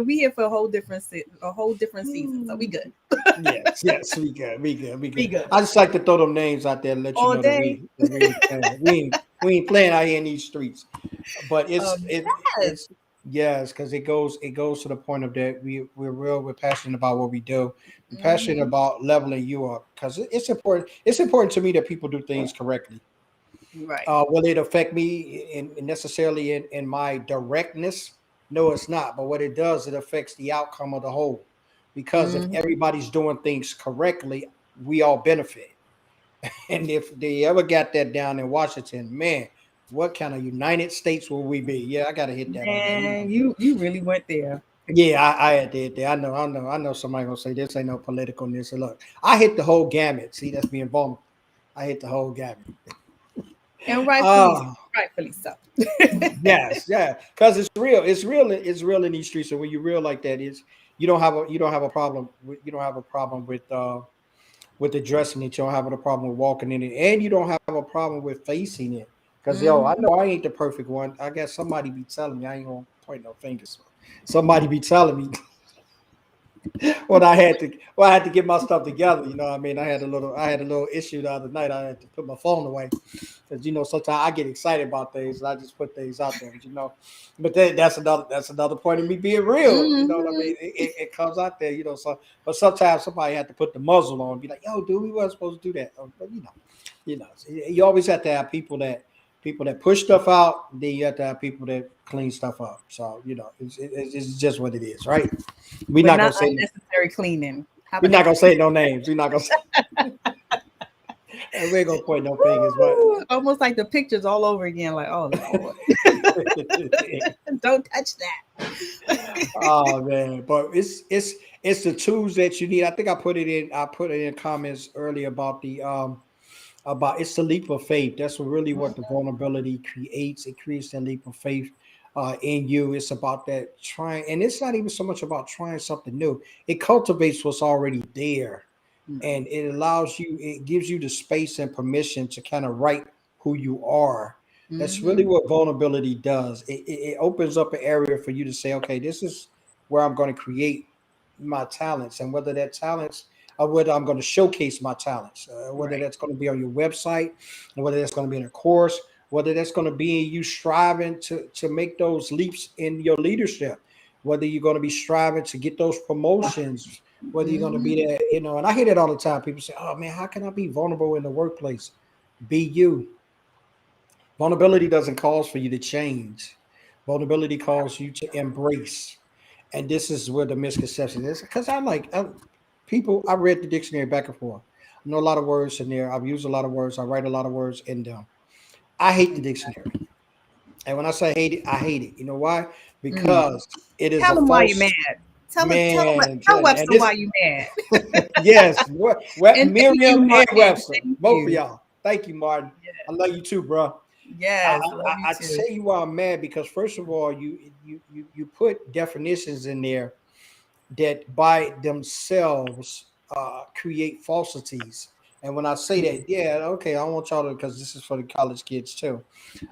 we here for a whole different season. So we good. Yes, yes, we good, we good, we We good. good I just like to throw them names out there and let you all know that day. we ain't playing. We ain't playing out here in these streets. But it's Yes. yes, because it goes to the point of that we're passionate about what we do. We're passionate Hmm. about leveling you up because it's important. It's important to me that people do things correctly. Right. Will it affect me in necessarily in my directness? No, it's not. But what it does, it affects the outcome of the whole. Because if Hmm. everybody's doing things correctly, we all benefit. And if they ever got that down in Washington, man, what kind of United States will we be? Yeah, I gotta hit that on there. Man, you really went there. Yeah, I did that. I know. Somebody gonna say this ain't no political this. Look, I hit the whole gamut. See, that's being vulnerable. I hit the whole gamut. And rightfully Uh rightfully so. Yes, yeah, because it's real. It's real. It's real in these streets. And when you real like that, is you don't have a problem. You don't have a problem with addressing it. You don't have a problem with walking in it, and you don't have a problem with facing it. Because yo, I Hmm. know I ain't the perfect one. I guess somebody be telling me. I ain't gonna point no fingers. Somebody be telling me when I had to get my stuff together. You know what I mean? I had a little issue the other night. I had to put my phone away because you know sometimes I get excited about things and I just put things out there. You know, but that's another point of me being real. You know what I Hmm. mean? It comes out there. You know, so but sometimes somebody had to put the muzzle on and be like, "Yo, dude, we weren't supposed to do that." But you always have to have people that push stuff out. Then you have to have people that clean stuff up. So you know, it's just what it is, right? We're But not not gonna say unnecessary cleaning. How we're about not that? gonna say no names. We're not gonna say, and we ain't gonna point no fingers, but Woo! Almost like the pictures all over again. Like, oh Lord, don't touch that. oh man, but it's the tools that you need. I think I put it in comments earlier about it's the leap of faith. That's what the vulnerability creates. It creates that leap of faith in you. It's about that trying, and it's not even so much about trying something new. It cultivates what's already there, and it gives you the space and permission to kind of write who you are. That's really Mm-hmm. what vulnerability does. It opens up an area for you to say, okay, this is where I'm going to create my talents, and whether that talents or whether I'm going to showcase my talents, whether Right. that's going to be on your website, or whether that's going to be in a course, whether that's going to be you striving to make those leaps in your leadership, whether you're going to be striving to get those promotions, whether you're going to Hmm. be there, and I hear that all the time. People say, "Oh man, how can I be vulnerable in the workplace?" Be you. Vulnerability doesn't cause for you to change. Vulnerability calls you to embrace. And this is where the misconception is. Because people, I read the dictionary back and forth. I know a lot of words in there. I've used a lot of words. I write a lot of words in them. I hate the dictionary. And when I say hate it, I hate it. You know why? Mm. Because it is Tell a them why you false mad. man. Tell And Webster this why you mad. yes, And thank you, Miriam and Martin. Webster, Thank both of you. y'all. Thank you, Martin. I love you too, bro. Yes, love you I too. tell you why I'm mad because first of all, you put definitions in there that by themselves create falsities. And when I say that, yeah, okay, I want y'all to because this is for the college kids too.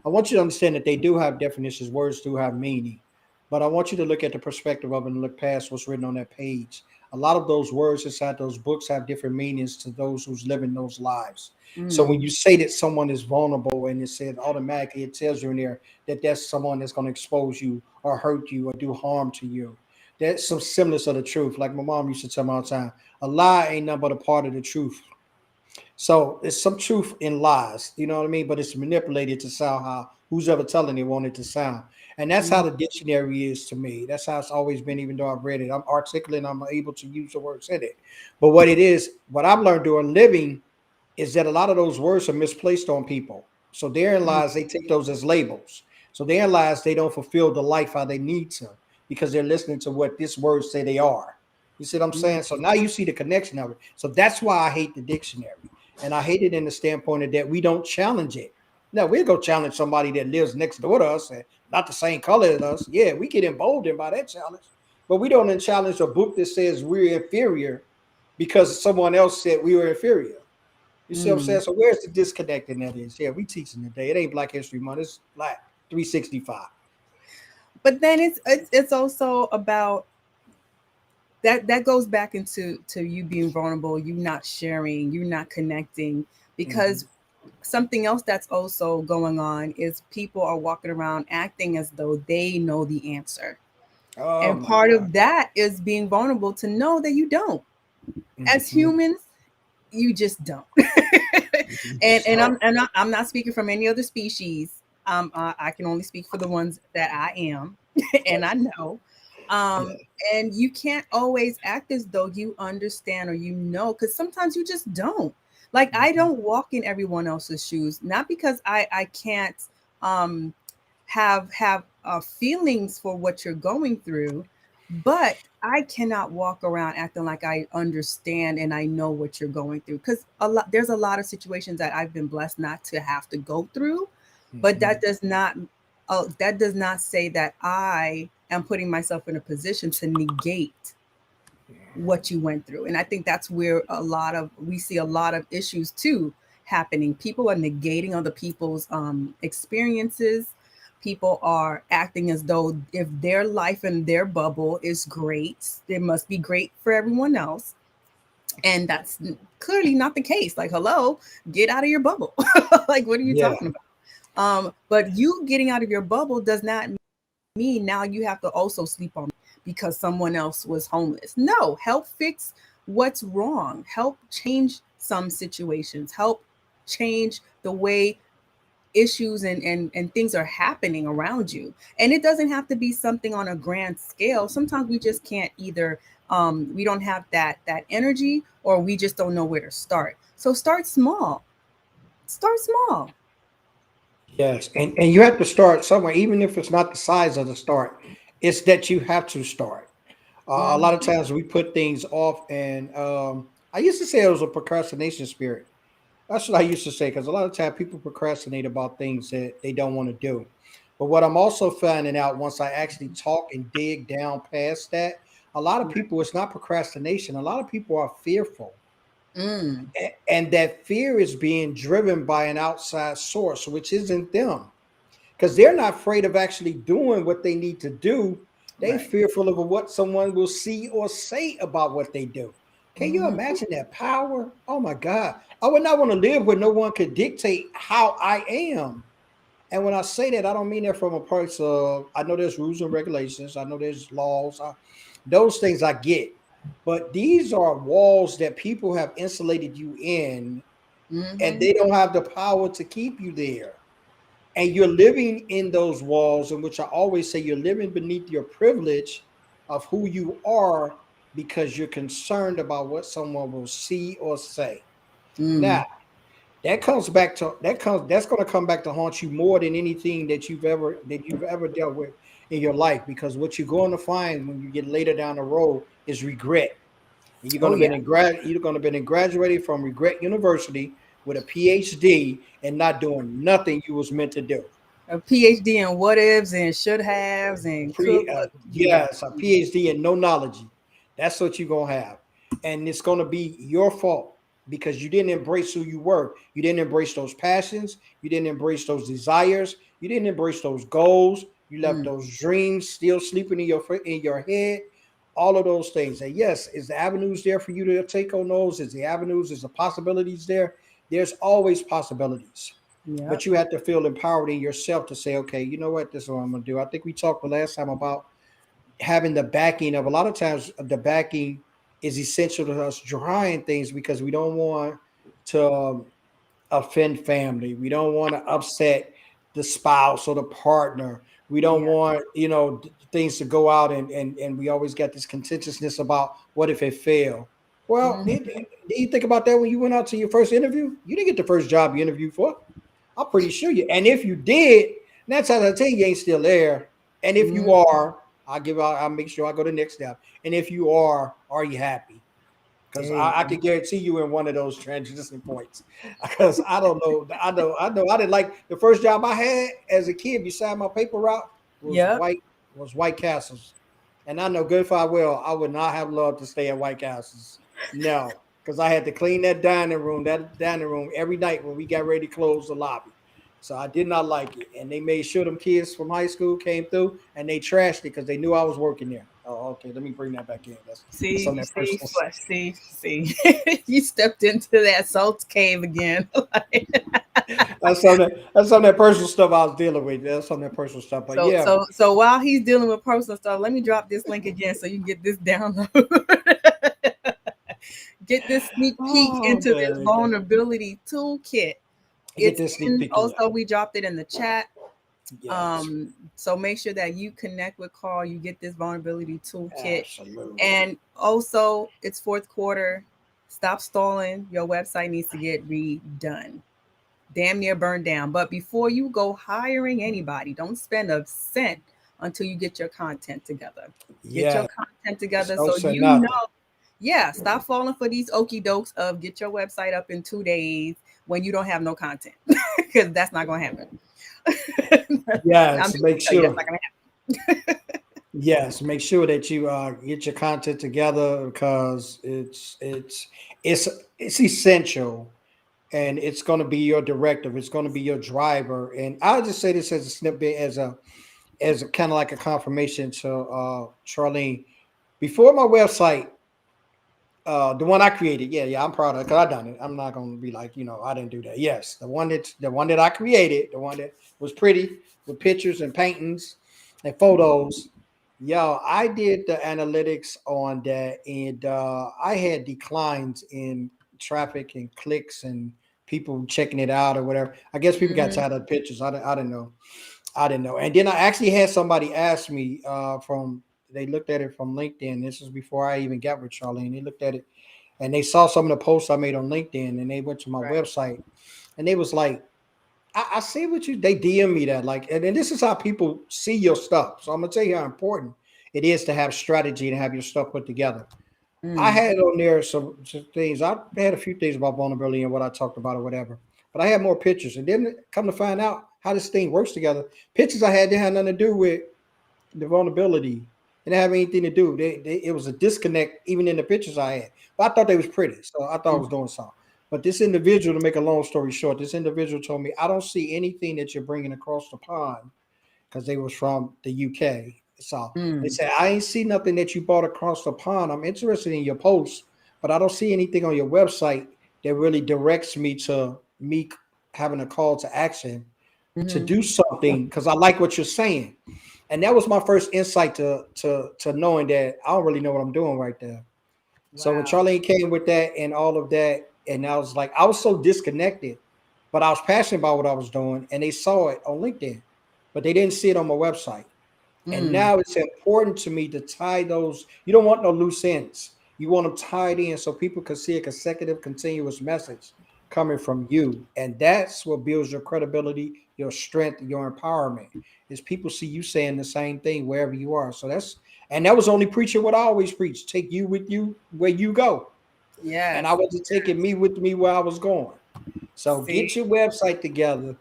I want you to understand that they do have definitions, words do have meaning, but I want you to look at the perspective of it and look past what's written on that page. A lot of those words inside those books have different meanings to those who's living those lives. So Mm. when you say that someone is vulnerable and it said automatically it tells you in there that that's someone that's going to expose you or hurt you or do harm to you. There's some semblance of the truth. Like my mom used to tell me all the time, a lie ain't nothing but a part of the truth. So there's some truth in lies, you know what I mean? But it's manipulated to sound how who's ever telling it want it to sound. And that's how Mhm. the dictionary is to me. That's how it's always been, even though I've read it. I'm articulate and I'm able to use the words in it. But what it is, what I've learned during living is that a lot of those words are misplaced on people. So therein Mm, lies they take those as labels. So therein lies they don't fulfill the life how they need to because they're listening to what this word say they are. You see what I'm mm, saying? So now you see the connection of it. So that's why I hate the dictionary. And I hate it in the standpoint of that we don't challenge it. Now we'll go challenge somebody that lives next door to us and not the same color as us. Yeah, we get emboldened by that challenge. But we don't then challenge a book that says we're inferior because someone else said we were inferior. You see what I'm saying? mm. So where's the disconnect in that is? Yeah, we teaching today. It ain't Black History Month. It's Black 365. But then it's also about that goes back into you being vulnerable, you not sharing, you not connecting, Mm-hmm. because something else that's also going on is people are walking around acting as though they know the answer. Oh And my part God. of that is being vulnerable to know that you don't. As Mm-hmm. humans, you just don't. And So I'm not speaking from any other species. I can only speak for the ones that I am and I know. yeah. Um, and you can't always act as though you understand or you know, because sometimes you just don't. Like I Mm-hmm. don't walk in everyone else's shoes, not because I can't um have feelings for what you're going through, but I cannot walk around acting like I understand and I know what you're going through, because there's a lot of situations that I've been blessed not to have to go through, but Mm-hmm. that does not say that I am putting myself in a position to negate what you went through. And I think that's where we see a lot of issues too happening. People are negating other people's experiences. People are acting as though if their life and their bubble is great, it must be great for everyone else. And that's clearly not the case. Like, hello, get out of your bubble. Like, what are you Yeah. talking about? But you getting out of your bubble does not mean now you have to also sleep on because someone else was homeless. No, help fix what's wrong. Help change some situations. Help change the way issues and things are happening around you. And it doesn't have to be something on a grand scale. Sometimes we just can't either we don't have that energy, or we just don't know where to start. So start small. Start small. Yes. And you have to start somewhere, even if it's not the size of the start. It's that you have to start. A lot of Mhm. times we put things off, and I used to say it was a procrastination spirit. That's what I used to say because a lot of time people procrastinate about things that they don't want to do. But what I'm also finding out once I actually talk and dig down past that, a lot of people, it's not procrastination. A lot of people are fearful. Mm, And that fear is being driven by an outside source, which isn't them because they're not afraid of actually doing what they need to do. They right. fearful of what someone will see or say about what they do. Can you Mhm. imagine that power? Oh my God. I would not want to live where no one could dictate how I am. And when I say that, I don't mean that from a place of, I know there's rules and regulations. I know there's laws. Those things I get. But these are walls that people have insulated you in, and Mhm. they don't have the power to keep you there, and you're living in those walls, in which I always say you're living beneath your privilege of who you are because you're concerned about what someone will see or say. Now, Mm. that's going to come back to haunt you more than anything that you've ever dealt with in your life, because what you're going to find when you get later down the road is regret. And Oh yeah. you're going to be in graduated from Regret University with a PhD and not doing nothing you was meant to do. A PhD in what ifs and should haves and could yeah. Yes, a PhD in no knowledge. That's what you're gonna have, and it's gonna be your fault because you didn't embrace who you were. You didn't embrace those passions. You didn't embrace those desires. You didn't embrace those goals. You left Mm. those dreams still sleeping in your head. All of those things. And yes, is the avenues there for you to take on those? Is the possibilities there? There's always possibilities, Yep. but you have to feel empowered in yourself to say, okay, you know what, this is what I'm gonna do. I think we talked the last time about having the backing of a lot of times the backing is essential to us trying things because we don't want to offend family. We don't want to upset the spouse or the partner. We don't Yeah. want, things to go out and we always got this contentiousness about what if it failed. Well, Mhm. did you think about that when you went out to your first interview? You didn't get the first job you interviewed for. I'm pretty sure you. And if you did, that's how I tell you, you ain't still there. And if you Mhm. are, I'll make sure I go to the next step. And if you are you happy? Because There you I go. can guarantee you in one of those transition points. Because I don't know, I didn't like the first job I had as a kid beside my paper route Yep. was White Castles, and I know good for I will I would not have loved to stay at White Castles. No, because I had to clean that dining room every night when we got ready to close the lobby. So I did not like it, and they made sure them kids from high school came through and they trashed it because they knew I was working there. Oh, okay, let me bring that back in. That's on that See, personal. flesh, see. You stepped into that salt cave again. That's on that personal stuff I was dealing with. That's on that personal stuff. But So, yeah. so while he's dealing with personal stuff, let me drop this link again so you can get this download. Get this sneak peek Oh into this man. vulnerability toolkit. Get It's this sneak in, peek in. also we dropped it in the chat. Yes. So make sure that you connect with Carl. You get this vulnerability toolkit, Absolutely. and also it's fourth quarter. Stop stalling. Your website needs to get redone. Damn near burned down. But before you go hiring anybody, don't spend a cent until you get your content together. Get your Yeah. content together Don't so say you know. nothing. Yeah, stop falling for these okey dokes of get your website up in 2 days when you don't have no content, because that's not going to happen. I'm Yes. just Make gonna tell you that's sure. not going to happen. Yes. Make sure that you get your content together because it's it's essential and it's going to be your directive. It's going to be your driver. And I'll just say this as a snippet, as a kind of like a confirmation to Charlene. Before my website, the one I created, yeah, I'm proud of it because I done it. I'm not gonna be like, I didn't do that. Yes, the one that I created, the one that was pretty with pictures and paintings and photos. Yo, I did the analytics on that, and I had declines in traffic and clicks and people checking it out or whatever. I guess people got Mhm. tired of the pictures. I didn't know. I didn't know. And then I actually had somebody ask me from they looked at it from LinkedIn. This is before I even got with Charlene. They looked at it and they saw some of the posts I made on LinkedIn and they went to my Right. website and they was like, I see what you they DM me that like and this is how people see your stuff. So I'm gonna tell you how important it is to have strategy and have your stuff put together. I Mm. had on there some things. I had a few things about vulnerability and what I talked about or whatever. But I had more pictures. And then come to find out how this thing works together. Pictures I had, they had nothing to do with the vulnerability. It didn't have anything to do. It was a disconnect even in the pictures I had. But I thought they was pretty. So I thought I Mm. was doing something. But this individual, to make a long story short, this individual told me, I don't see anything that you're bringing across the pond because they was from the UK. So they Mm. said, I ain't see nothing that you bought across the pond. I'm interested in your posts, but I don't see anything on your website that really directs me to me having a call to action to Mhm. do something because I like what you're saying. And that was my first insight to knowing that I don't really know what I'm doing right there. So when Wow. Charlene came with that and all of that, and I was like, I was so disconnected, but I was passionate about what I was doing, and they saw it on LinkedIn, but they didn't see it on my website. And Mm. now it's important to me to tie those. You don't want no loose ends. You want them tied in so people can see a consecutive, continuous message coming from you. And that's what builds your credibility, your strength, your empowerment. Is people see you saying the same thing wherever you are. So that was only preaching what I always preach. Take you with you where you go. And I Yes. wasn't taking me with me where I was going. So See. get your website together,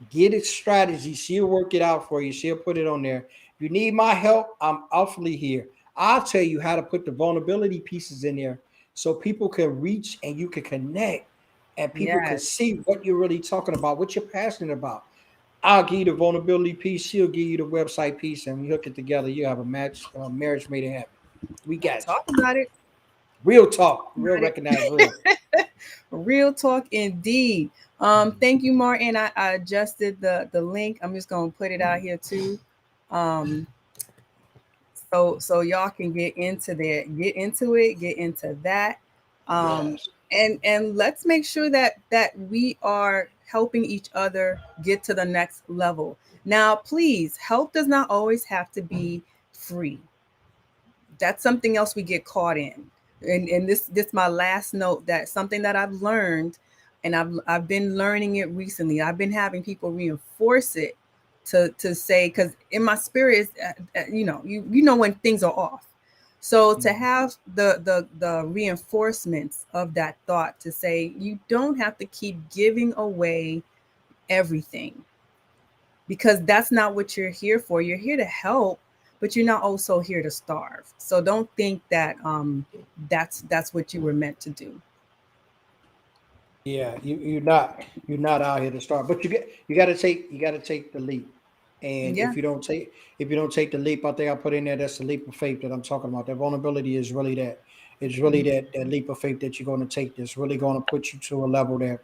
get it strategy. She'll work it out for you. She'll put it on there. If you need my help, I'm awfully here. I'll tell you how to put the vulnerability pieces in there so people can reach and you can connect and people can Yes. see what you're really talking about, what you're passionate about. I'll give you the vulnerability piece. She'll give you the website piece, and we hook it together. You have a marriage made in heaven. We got you. Talk about it. Real talk, real About recognize real. it. Real talk indeed. Thank you, Martin. I adjusted the link. I'm just gonna put it out here too. Um, So y'all can get into there, get into it, get into that. Um, Yes. and let's make sure that we are helping each other get to the next level. Now, please, help does not always have to be free. That's something else we get caught in. And this my last note, that something that I've learned, and I've been learning it recently. I've been having people reinforce it to say, because in my spirit is, you know when things are off. So to Mhm. have the reinforcements of that thought, to say you don't have to keep giving away everything, because that's not what you're here for. You're here to help, but you're not also here to starve. So don't think that that's what you were meant to do. Yeah, you're not out here to start, but you got to take the leap. And Yeah. if you don't take the leap, I think I put in there, that's the leap of faith that I'm talking about. That vulnerability is really that. It's really that leap of faith that you're going to take. That's really going to put you to a level that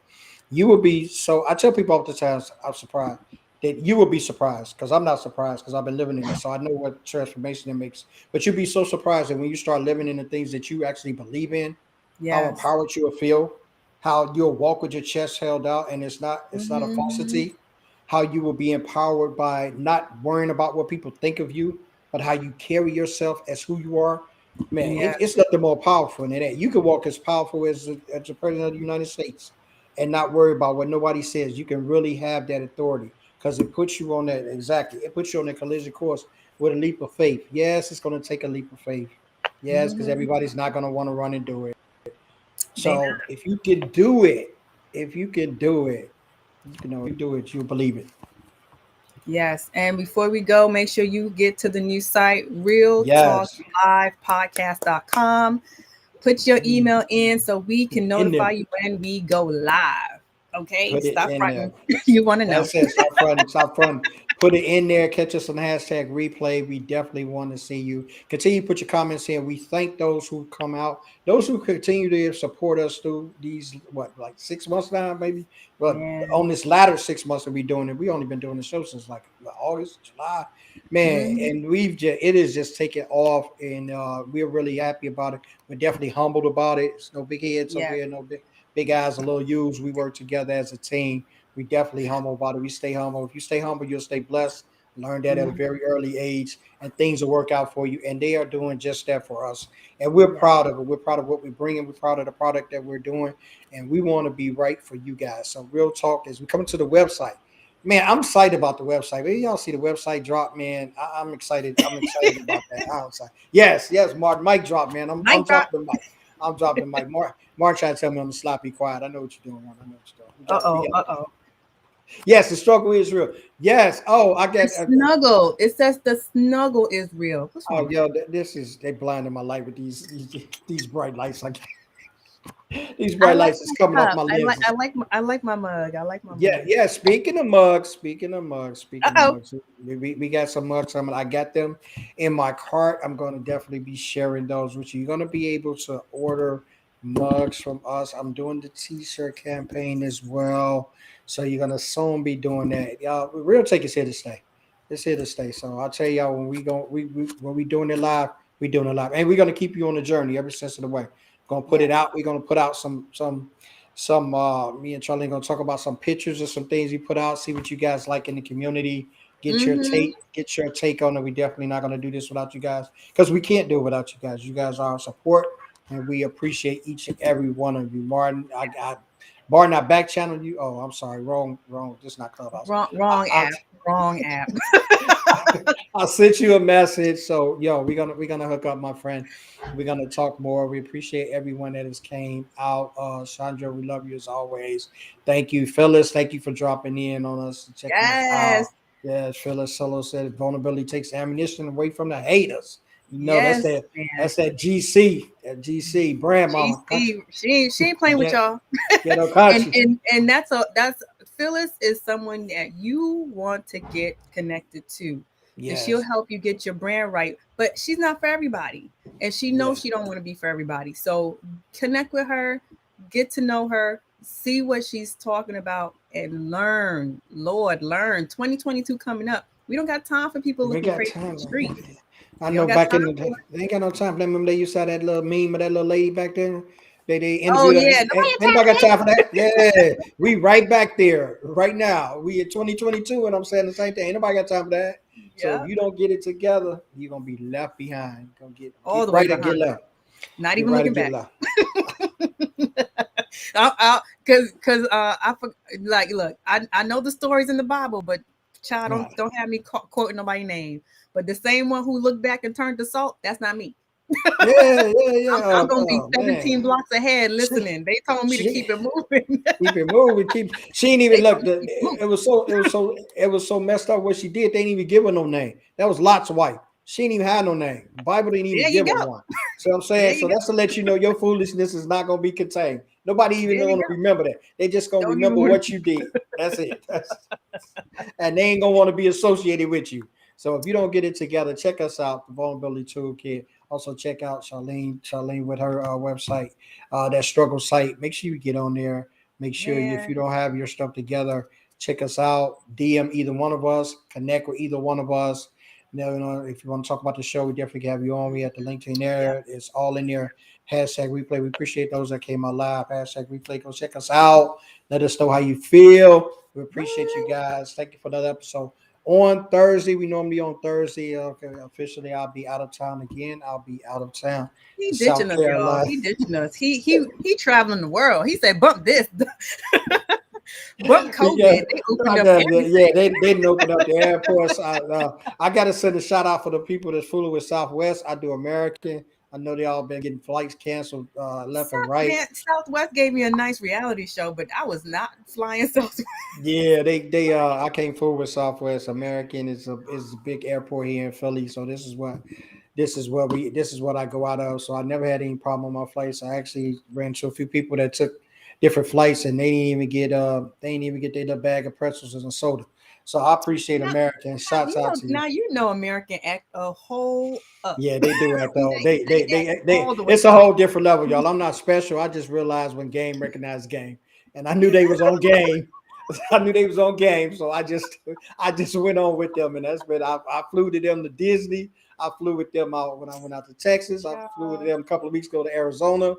you will be. So I tell people all the time, I'm surprised that you will be surprised, because I'm not surprised, because I've been living in it, so I know what transformation it makes. But you'll be so surprised that when you start living in the things that you actually believe in, how Yes. empowered you'll feel, how you'll walk with your chest held out, and it's not a Hmm. falsity, how you will be empowered by not worrying about what people think of you, but how you carry yourself as who you are. Man, Yeah. it's nothing more powerful than that. You can walk as powerful as the president of the United States and not worry about what nobody says. You can really have that authority, because it puts you on that, exactly, it puts you on a collision course with a leap of faith. Yes, it's going to take a leap of faith. Yes, because Hmm. everybody's not going to want to run and do it. They So if you can do it, if you can do it, you do it, you'll believe it. Yes. And before we go, make sure you get to the new site, Real Talk Yes. Live Podcast.com. Put your Mm, email in so we put can it in notify there. you when we go live. Okay? Put it Stop in there. fronting. You want to know. That's it. Stop fronting. Stop fronting. Put it in there. Catch us on hashtag replay. We definitely want to see you. Continue to put your comments in. We thank those who come out, those who continue to support us through these, what, like 6 months now, maybe. But Man. on this latter 6 months that we doing it, we only been doing the show since like August, July, man. Hmm. And it is just taken off, and we're really happy about it. We're definitely humbled about it. It's no big heads over Yeah. here, no big eyes, a little U's. We work together as a team. We definitely humble about it. We stay humble. If you stay humble, you'll stay blessed. Learn that at a Mhm. very early age, and things will work out for you. And they are doing just that for us. And we're Yeah. proud of it. We're proud of what we're bringing. We're proud of the product that we're doing. And we want to be right for you guys. So, real talk is we coming to the website. Man, I'm excited about the website. Maybe y'all see the website drop, man. I'm excited. I'm excited about that. I'm excited. Yes, yes, Mark. Mic drop, man. I'm Mic drop. dropping the mic. I'm dropping the mic. Mark trying to tell me I'm sloppy quiet. I know what you're doing, Mark. I know what you're doing. Uh We oh. got Uh oh. Yes, the struggle is real. Yes. Oh, I The get. snuggle. It says the snuggle is real. What's wrong Oh, with yo, this is they blinding my light with these bright lights. Like these I bright like lights is coming my off cup. my I like I lenses. like my, I like my mug. I like my Yeah, mug. yeah. Speaking of mugs. Uh-oh. We got some mugs. I got them in my cart. I'm going to definitely be sharing those with you. You're going to be able to order mugs from us. I'm doing the T-shirt campaign as well, so you're going to soon be doing that. Y'all, Real Take is here to stay. It's here to stay. So I'll tell y'all when we when we doing it live, we doing it live, and we're going to keep you on the journey every sense of the way. Going to put Yeah. it out. We're going to put out some me and Charlene gonna talk about some pictures of some things we put out, see what you guys like in the community, Mm-hmm. get your take on it. We definitely not gonna do this without you guys, because we can't do it without you guys. You guys are our support, and we appreciate each and every one of you. Martin, I back channeled you. Oh, I'm sorry, wrong. This is not Clubhouse. Wrong I, app. Wrong app. I sent you a message. So yo, we're gonna hook up, my friend. We're gonna talk more. We appreciate everyone that has came out. Chandra, we love you as always. Thank you, Phyllis. Thank you for dropping in on us and checking us out. Yes. Yes, Phyllis Solo said vulnerability takes ammunition away from the haters. You know, Yes, man. that's that GC, that GC brand mama country. She ain't playing with Get y'all. ghetto and country. and and that's Phyllis is someone that you want to get connected to, and she'll Yes, help you get your brand right. But she's not for everybody, and she knows yes. she don't want to be for everybody. So connect with her, get to know her, see what she's talking about, and learn. Lord, learn. 2022 coming up. We don't got time for people We looking got crazy in time. the streets. I You don't know got back time in the for day, it. they ain't got no time. Remember they used to have that little meme of that little lady back then. They Oh interviewed her. yeah, nobody Ain't had time anybody for got that. time for that? Yeah, we right back there right now. We in 2022, and I'm saying the same thing. Ain't nobody got time for that. So if Yeah, you don't get it together, you're gonna be left behind. You're gonna all get the way right or get behind. left. Not Get even right or looking get back. left. Cause like look, I know the stories in the Bible, but child Right. don't have me quoting nobody's name. But the same one who looked back and turned to salt, that's not me. Yeah, yeah, yeah. I'm gonna be Man, 17 blocks ahead she, listening. They told me to she, keep it moving. keep it moving. Keep. She ain't They even told look. me to keep it moving. It was so messed up what she did. They didn't even give her no name. That was Lot's wife. She didn't even have no name. The Bible didn't even There you give her go. one. So I'm There saying, you so go. that's to let you know your foolishness is not gonna be contained. Nobody even There you gonna go. remember that. They just gonna Don't remember even what you did. That's it. And they ain't gonna want to be associated with you. So if you don't get it together, check us out, the Vulnerability Toolkit. Also check out Charlene with her website, that struggle site. Make sure you get on there. Make sure if you man. don't have your stuff together, check us out. DM either one of us. Connect with either one of us. If you want to talk about the show, we definitely can have you on. We have the link in Yep. there. It's all in there. Hashtag replay. We appreciate those that came out live. Hashtag replay. Go check us out. Let us know how you feel. We appreciate you What? guys. Thank you for that episode. On Thursday, we normally on Thursday. Okay, officially, I'll be out of town again. I'll be out of town He in ditching South us, y'all. Carolina. He ditching us. He traveling the world. He said, "Bump this, bump COVID." Yeah, They opened up yeah, everything. they didn't open up the airports. I got to send a shout out for the people that's fooling with Southwest. I do American. I know they all been getting flights canceled left and right. Man, Southwest gave me a nice reality show, but I was not flying Southwest. Yeah, they I came forward with Southwest. American is a big airport here in Philly, so this is what I go out of. So I never had any problem on my flights. I actually ran into a few people that took different flights and they didn't even get their little bag of pretzels and soda. So I appreciate Now, American. Shouts out to you. now you know American act a whole up. Yeah, they do act though. They act all the way It's a up. whole different level, y'all. I'm not special. I just realized when game recognized game, and I knew they was on game. I knew they was on game, so I just went on with them, and that's been I flew to them to Disney. I flew with them out when I went out to Texas. I flew with Child. them a couple of weeks ago to Arizona,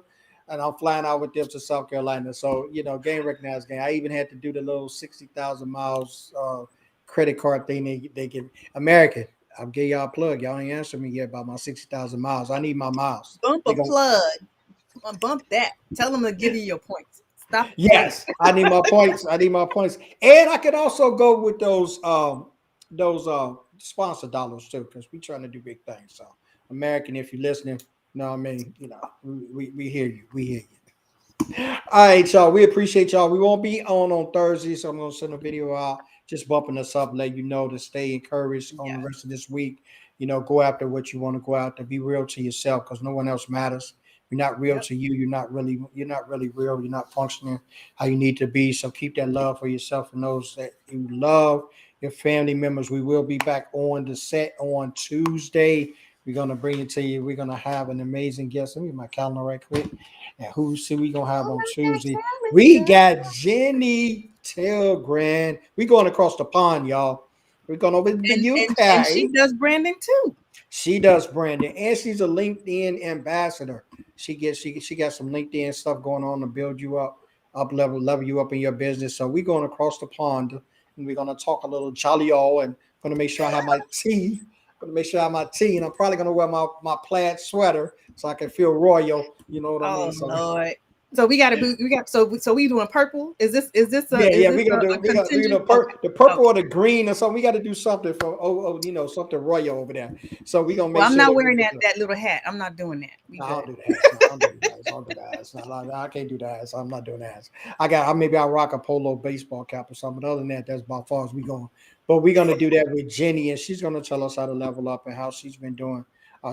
and I'm flying out with them to South Carolina. So game recognized game. I even had to do the little 60,000 miles credit card thing they give American. I'll give y'all a plug. Y'all ain't answered me yet about my 60,000 miles. I need my miles. Bump They a go, plug. Bump that. Tell them to give you your points. Stop playing. yes, I need my points. I need my points. And I can also go with those sponsor dollars too, because we trying to do big things. So American, if you're listening, know what I mean, we hear you. We hear you. All right, y'all. We appreciate y'all. We won't be on Thursday, so I'm gonna send a video out, just bumping us up, let you know to stay encouraged on the Yeah. rest of this week. Go after what you want to go after. Be real to yourself, because no one else matters. You're not real Yep. to you. You're not really real. You're not functioning how you need to be. So keep that love for yourself and those that you love, your family members. We will be back on the set on Tuesday. We're gonna bring it to you. We're gonna have an amazing guest. Let me get my calendar right quick. And who see we gonna have Oh on my God, Tuesday? We Charlie, got Jenny Tilgren. We going across the pond, y'all. We're going over to the and she UK. does branding too. She does branding, and she's a LinkedIn ambassador. She got some LinkedIn stuff going on to build you up level you up in your business. So we're going across the pond, and we're gonna talk a little jolly all, and gonna make sure I have my tea. Gonna make sure I have my tea, and I'm probably gonna wear my plaid sweater so I can feel royal. You know what I Oh mean? So Lord. So we got so we doing purple. yeah, Is yeah, this we're gonna do a the contingent? Okay. the purple Okay. or the green or something. We got to do something for something royal over there. So we're gonna Well, make I'm sure not that we wearing get that little hat. I'm not doing that. We no, I good. don't do the hats. No, I don't do the hats. I don't do the hats. No, I can't do the hats. I'm not doing the hats. Maybe I'll rock a polo baseball cap or something. But other than that, that's about far as we going. But we're gonna do that with Jenny, and she's gonna tell us how to level up and how she's been doing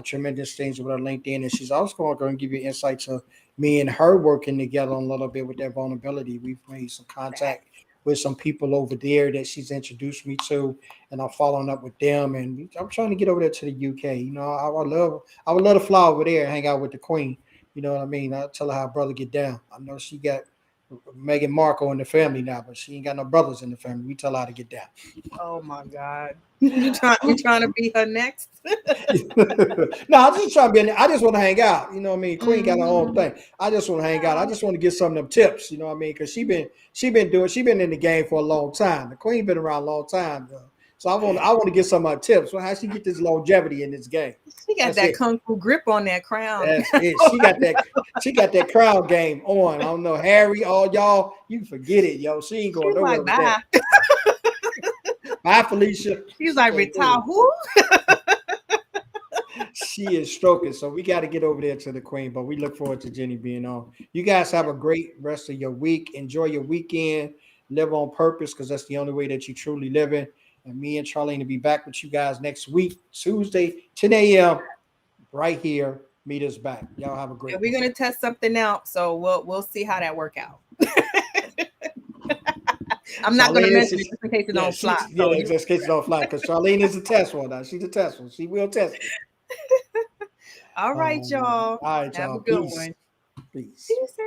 tremendous things with her LinkedIn. And she's also going to give you insight to me and her working together on a little bit with that vulnerability. We've made some contact Facts. with some people over there that she's introduced me to, and I'm following up with them. And I'm trying to get over there to the UK. I would love to fly over there and hang out with the Queen. You know what I mean? I tell her how brother get down. I know she got Meghan Markle in the family now, but she ain't got no brothers in the family. We tell her how to get down. Oh my God. You trying to be her next? No, I'm just trying to be. I just want to hang out. You know what I mean? Queen got her own Mhm. thing. I just want to hang out. I just want to get some of them tips. You know what I mean? Because she been in the game for a long time. The Queen been around a long time, though. So I want to get some of her tips. Well, how she get this longevity in this game? She got That's that it. kung fu grip on that crown. That's it. She got that crowd game on. I don't know, Harry, all y'all, you can forget it, yo. She ain't going She's nowhere like, with that. bye. Bye, Felicia. She's She like, can't do retire it. who? She is stroking, so we got to get over there to the Queen. But we look forward to Jenny being on. You guys have a great rest of your week. Enjoy your weekend. Live on purpose, because that's the only way that you truly live in. And me and Charlene will be back with you guys next week, Tuesday, 10 a.m. right here. Meet us back. Y'all have a And great we're one. gonna test something out, so we'll see how that work out. I'm not gonna Charlene is mention it just, just in case it yeah, don't fly. So you just kids don't fly, because Charlene is a test one now. She's a test one. She will test it. all right, y'all. All right, Have a y'all. good Peace. one. Peace. Peace.